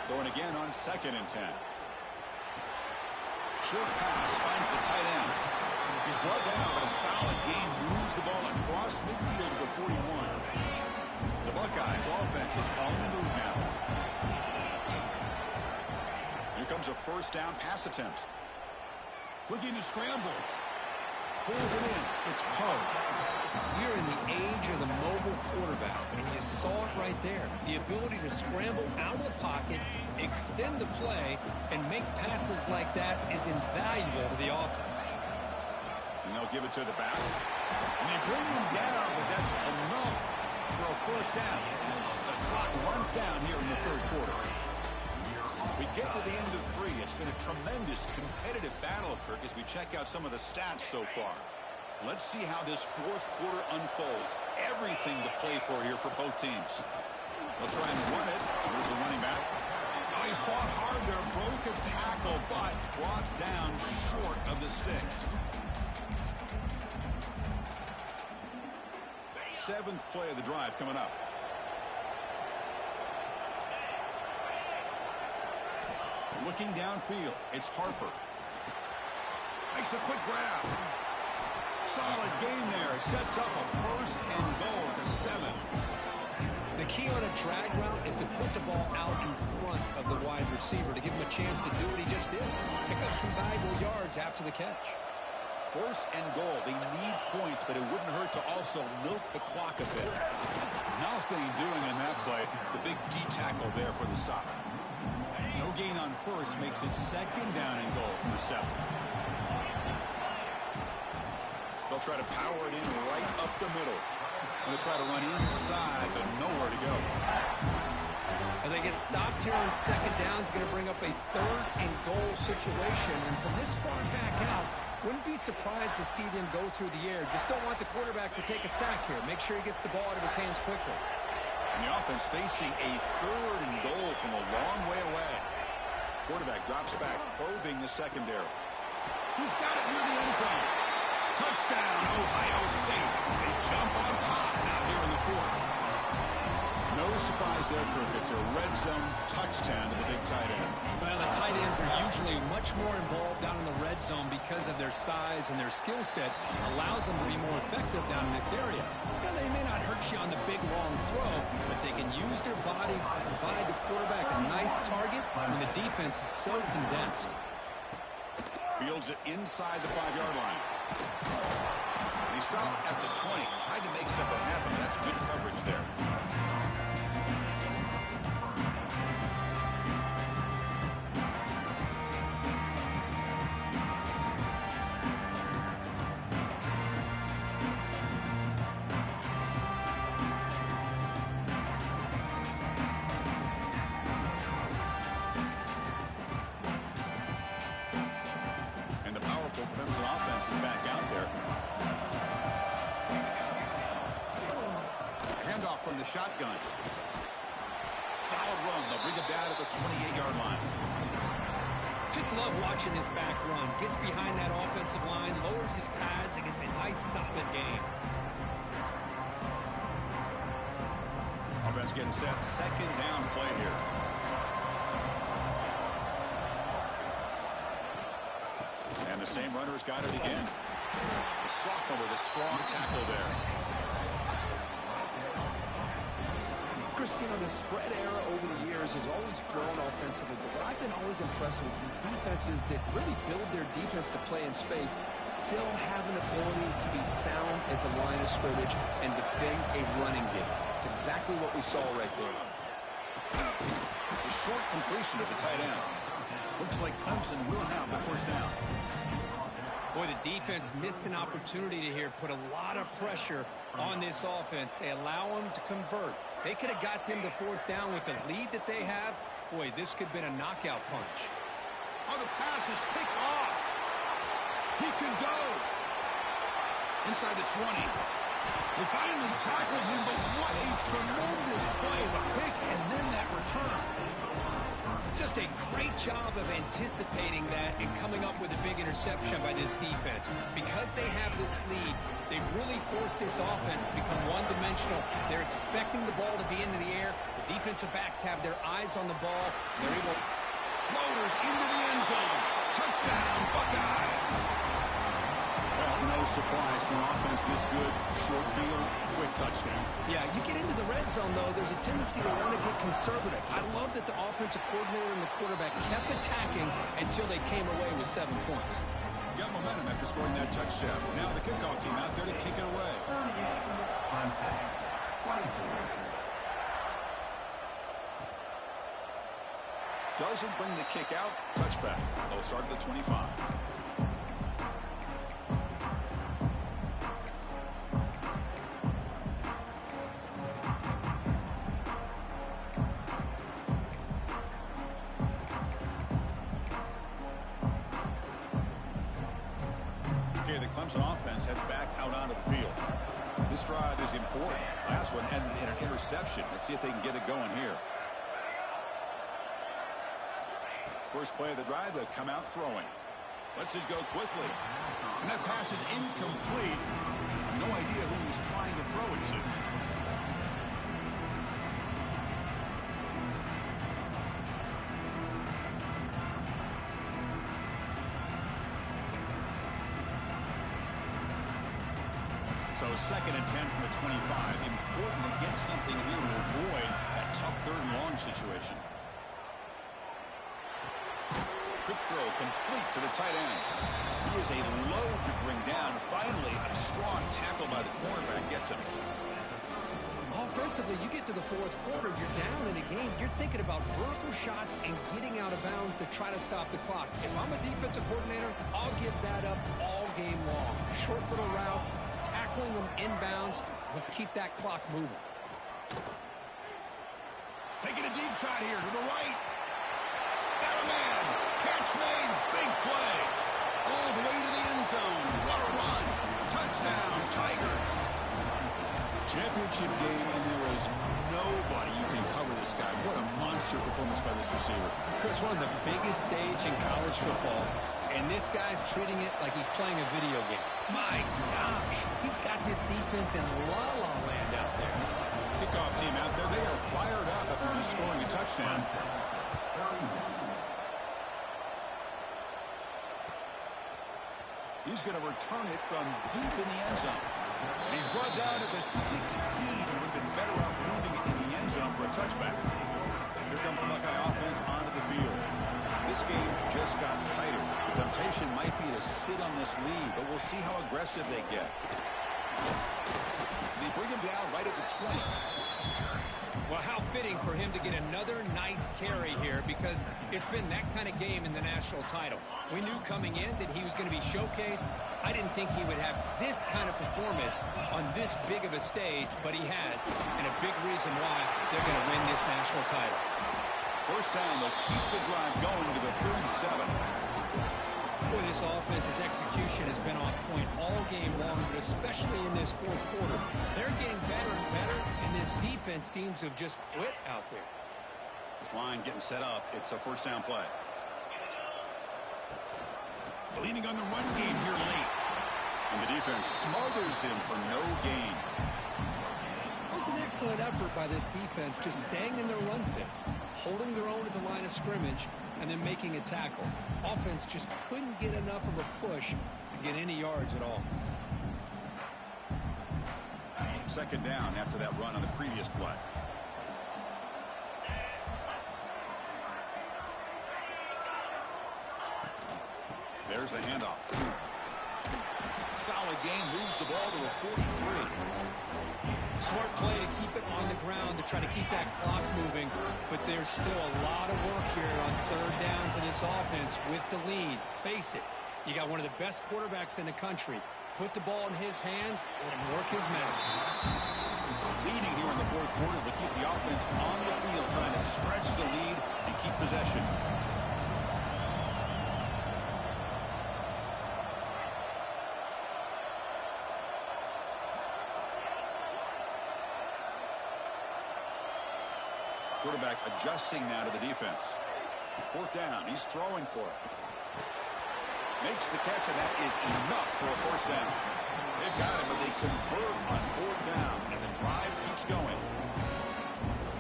Going again on 2nd and 10. Short pass finds the tight end. He's brought down, but a solid gain moves the ball across midfield to the 41. The Buckeyes offense is on the move now. Here comes a 1st down pass attempt. Looking to scramble. Pulls it in. It's Poe. We're in the age of the mobile quarterback, and you saw it right there. The ability to scramble out of the pocket, extend the play, and make passes like that is invaluable to the offense. And they'll give it to the back. And they bring him down, but that's enough for a 1st down. The clock runs down here in the 3rd quarter. We get to the end of 3. It's been a tremendous competitive battle, Kirk, as we check out some of the stats so far. Let's see how this 4th quarter unfolds. Everything to play for here for both teams. They'll try and run it. Here's the running back. Oh, he fought hard there, broke a tackle, but brought down short of the sticks. 7th play of the drive coming up. Looking downfield, it's Harper. Makes a quick grab. Solid gain there. Sets up a 1st and goal at the 7. The key on a drag route is to put the ball out in front of the wide receiver to give him a chance to do what he just did. Pick up some valuable yards after the catch. 1st and goal. They need points, but it wouldn't hurt to also milk the clock a bit. Nothing doing in that play. The big D tackle there for the stop. No gain on 1st makes it 2nd down and goal from the 7. They'll try to power it in right up the middle. They'll try to run inside, but nowhere to go. And they get stopped here on 2nd down. It's going to bring up a 3rd and goal situation. And from this far back out, wouldn't be surprised to see them go through the air. Just don't want the quarterback to take a sack here. Make sure he gets the ball out of his hands quickly. And the offense facing a 3rd and goal from a long way away. Quarterback drops back, probing the secondary. He's got it near the end zone. Touchdown, Ohio State. They jump on top now here in the 4th. No surprise there, Kirk. It's a red zone touchdown to the big tight end. Well, the tight ends are usually defensively much more involved down in the red zone because of their size and their skill set allows them to be more effective down in this area. Now, they may not hurt you on the big, long throw, but they can use their bodies to provide the quarterback a nice target when the defense is so condensed. Fields it inside the 5-yard line. He stopped at the 20, tried to make something happen. That's good coverage there. Clemson offense is back out there. Handoff from the shotgun. Solid run. They'll bring it down to the 28-yard line. Just love watching this back run. Gets behind that offensive line, lowers his pads, and gets a nice solid gain. Offense getting set. Second down play here. And the same runner's got it again. The sophomore with a strong tackle there. Chris, you know, the spread era over the years has always grown offensively, but what I've been always impressed with defenses that really build their defense to play in space still have an ability to be sound at the line of scrimmage and defend a running game. It's exactly what we saw right there. The short completion of the tight end. Looks like Clemson will have the first down. Boy, the defense missed an opportunity to here put a lot of pressure on this offense. They allow them to convert. They could have got them to fourth down with the lead that they have. Boy, this could have been a knockout punch. Oh, the pass is picked off. He can go. Inside the 20. They finally tackled him, but what a tremendous play. The pick and then that return. Just a great job of anticipating that and coming up with a big interception by this defense. Because they have this lead, they've really forced this offense to become one-dimensional. They're expecting the ball to be into the air. The defensive backs have their eyes on the ball. They're able. Motors into the end zone. Touchdown, Buckeyes. Well, no surprise for an offense this good. Short field, quick touchdown. Yeah, you get into the red zone, though, there's a tendency to want to get conservative. I love that the offensive coordinator and the quarterback kept attacking until they came away with 7 points. Got momentum after scoring that touchdown. Now the kickoff team out there to kick it away. Doesn't bring the kick out. Touchback. They'll start at the 25. Okay, the Clemson offense heads back out onto the field. This drive is important. Last one ended in an interception. Let's see if they can get it going here. First play of the drive, they'll come out throwing. Lets it go quickly. And that pass is incomplete. No idea who he's trying to throw it to. So 2nd and 10 from the 25. Important to get something here to avoid that tough 3rd and long situation. Quick throw complete to the tight end. He is a load to bring down. Finally, a strong tackle by the cornerback gets him. Offensively, you get to the 4th quarter, you're down in a game. You're thinking about vertical shots and getting out of bounds to try to stop the clock. If I'm a defensive coordinator, I'll give that up all game long. Short little routes, tackling them inbounds. Let's keep that clock moving. Taking a deep shot here to the right. Got a man. Catch made. Big play. All the way to the end zone. What a run. Touchdown, Tigers. Championship game, and there is nobody you can cover this guy. What a monster performance by this receiver. Chris, one of the biggest stage in college football, and this guy's treating it like he's playing a video game. My gosh, he's got this defense in la-la land out there. Kickoff team out there, they are fired up after just scoring a touchdown. He's going to return it from deep in the end zone. And he's brought down at the 16. Would have been better off leaving it in the end zone for a touchback. Here comes the Buckeye offense onto the field. This game just got tighter. The temptation might be to sit on this lead, but we'll see how aggressive they get. They bring him down right at the 20. Well, how fitting for him to get another nice carry here, because it's been that kind of game in the national title. We knew coming in that he was going to be showcased. I didn't think he would have this kind of performance on this big of a stage, but he has, and a big reason why they're going to win this national title. First down, they'll keep the drive going to the 37. Boy, this offense's execution has been on point all game long, but especially in this fourth quarter. They're getting better and better, and this defense seems to have just quit out there. This line getting set up. It's a first down play. Leaning on the run game here late. And the defense smothers him for no gain. It was an excellent effort by this defense, just staying in their run fits, holding their own at the line of scrimmage, and then making a tackle. Offense just couldn't get enough of a push to get any yards at all. Second down after that run on the previous play. There's the handoff. Solid gain, moves the ball to the 43. Smart play to keep it on the ground to try to keep that clock moving, but there's still a lot of work here on third down for this offense with the lead. Face it, you got one of the best quarterbacks in the country. Put the ball in his hands, let him work his magic. Leading here in the fourth quarter to keep the offense on the field, trying to stretch the lead and keep possession. Quarterback adjusting now to the defense. Fourth down. He's throwing for it. Makes the catch, and that is enough for a first down. They've got it, but they convert on fourth down, and the drive keeps going.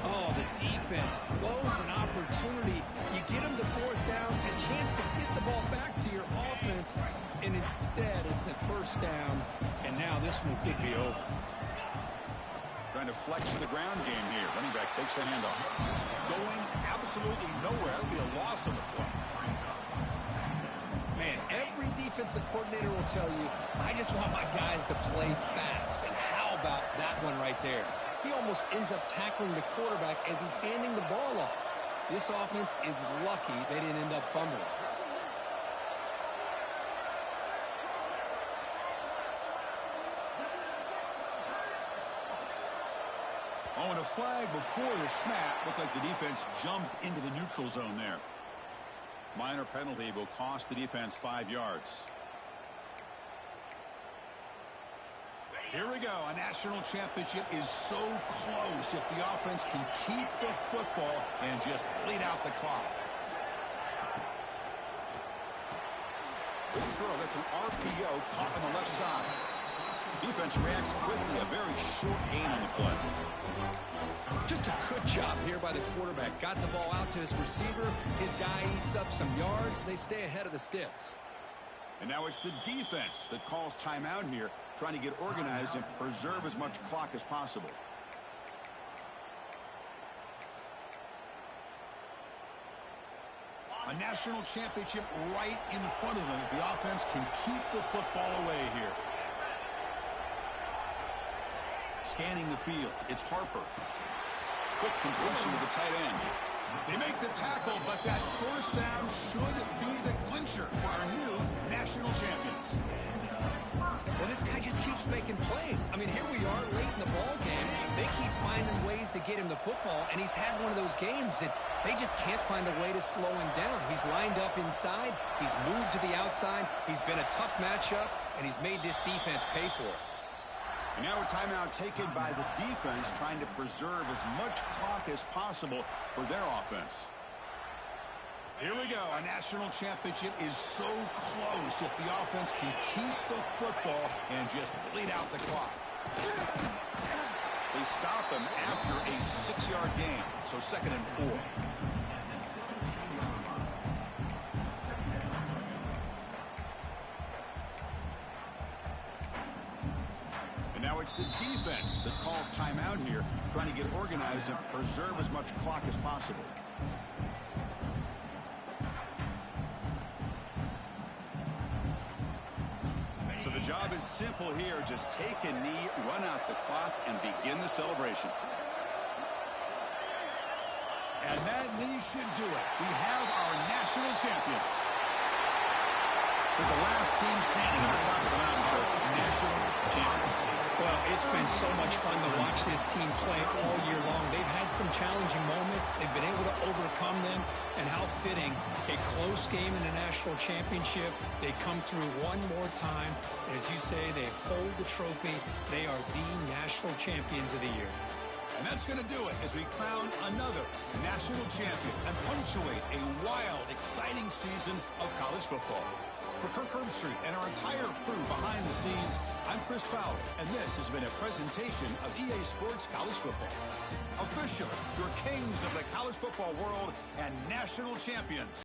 Oh, the defense blows an opportunity. You get them to fourth down, a chance to get the ball back to your offense, and instead it's a first down, and now this one could be over. Trying to flex the ground game here. Running back takes the handoff. Going absolutely nowhere. That would be a loss on the play. Man, every defensive coordinator will tell you, I just want my guys to play fast. And how about that one right there? He almost ends up tackling the quarterback as he's handing the ball off. This offense is lucky they didn't end up fumbling. Oh, and a flag before the snap. Looked like the defense jumped into the neutral zone there. Minor penalty will cost the defense 5 yards. Here we go. A national championship is so close if the offense can keep the football and just bleed out the clock. Good throw. That's an RPO caught on the left side. Defense reacts quickly. A very short gain on the play. Just a good job here by the quarterback. Got the ball out to his receiver. His guy eats up some yards. They stay ahead of the sticks. And now it's the defense that calls timeout here, trying to get organized and preserve as much clock as possible. A national championship right in front of them if the offense can keep the football away here. Scanning the field, it's Harper. Quick completion to the tight end. They make the tackle, but that first down should be the clincher for our new national champions. Well, this guy just keeps making plays. I mean, here we are late in the ball game. They keep finding ways to get him the football, and he's had one of those games that they just can't find a way to slow him down. He's lined up inside. He's moved to the outside. He's been a tough matchup, and he's made this defense pay for it. And now a timeout taken by the defense, trying to preserve as much clock as possible for their offense. Here we go. A national championship is so close if the offense can keep the football and just bleed out the clock. They stop him after a 6-yard gain, so 2nd and 4. it's the defense that calls timeout here, trying to get organized and preserve as much clock as possible. So the job is simple here. Just take a knee, run out the clock, and begin the celebration. And that knee should do it. We have our national champions. With the last team standing at the top of the mountain for national champions. Well, it's been so much fun to watch this team play all year long. They've had some challenging moments. They've been able to overcome them. And how fitting, a close game in the national championship. They come through one more time. As you say, they hold the trophy. They are the national champions of the year. And that's going to do it as we crown another national champion and punctuate a wild, exciting season of college football. For Kirk Herbstreit and our entire crew behind the scenes, I'm Chris Fowler, and this has been a presentation of EA Sports College Football. Officially, your kings of the college football world and national champions.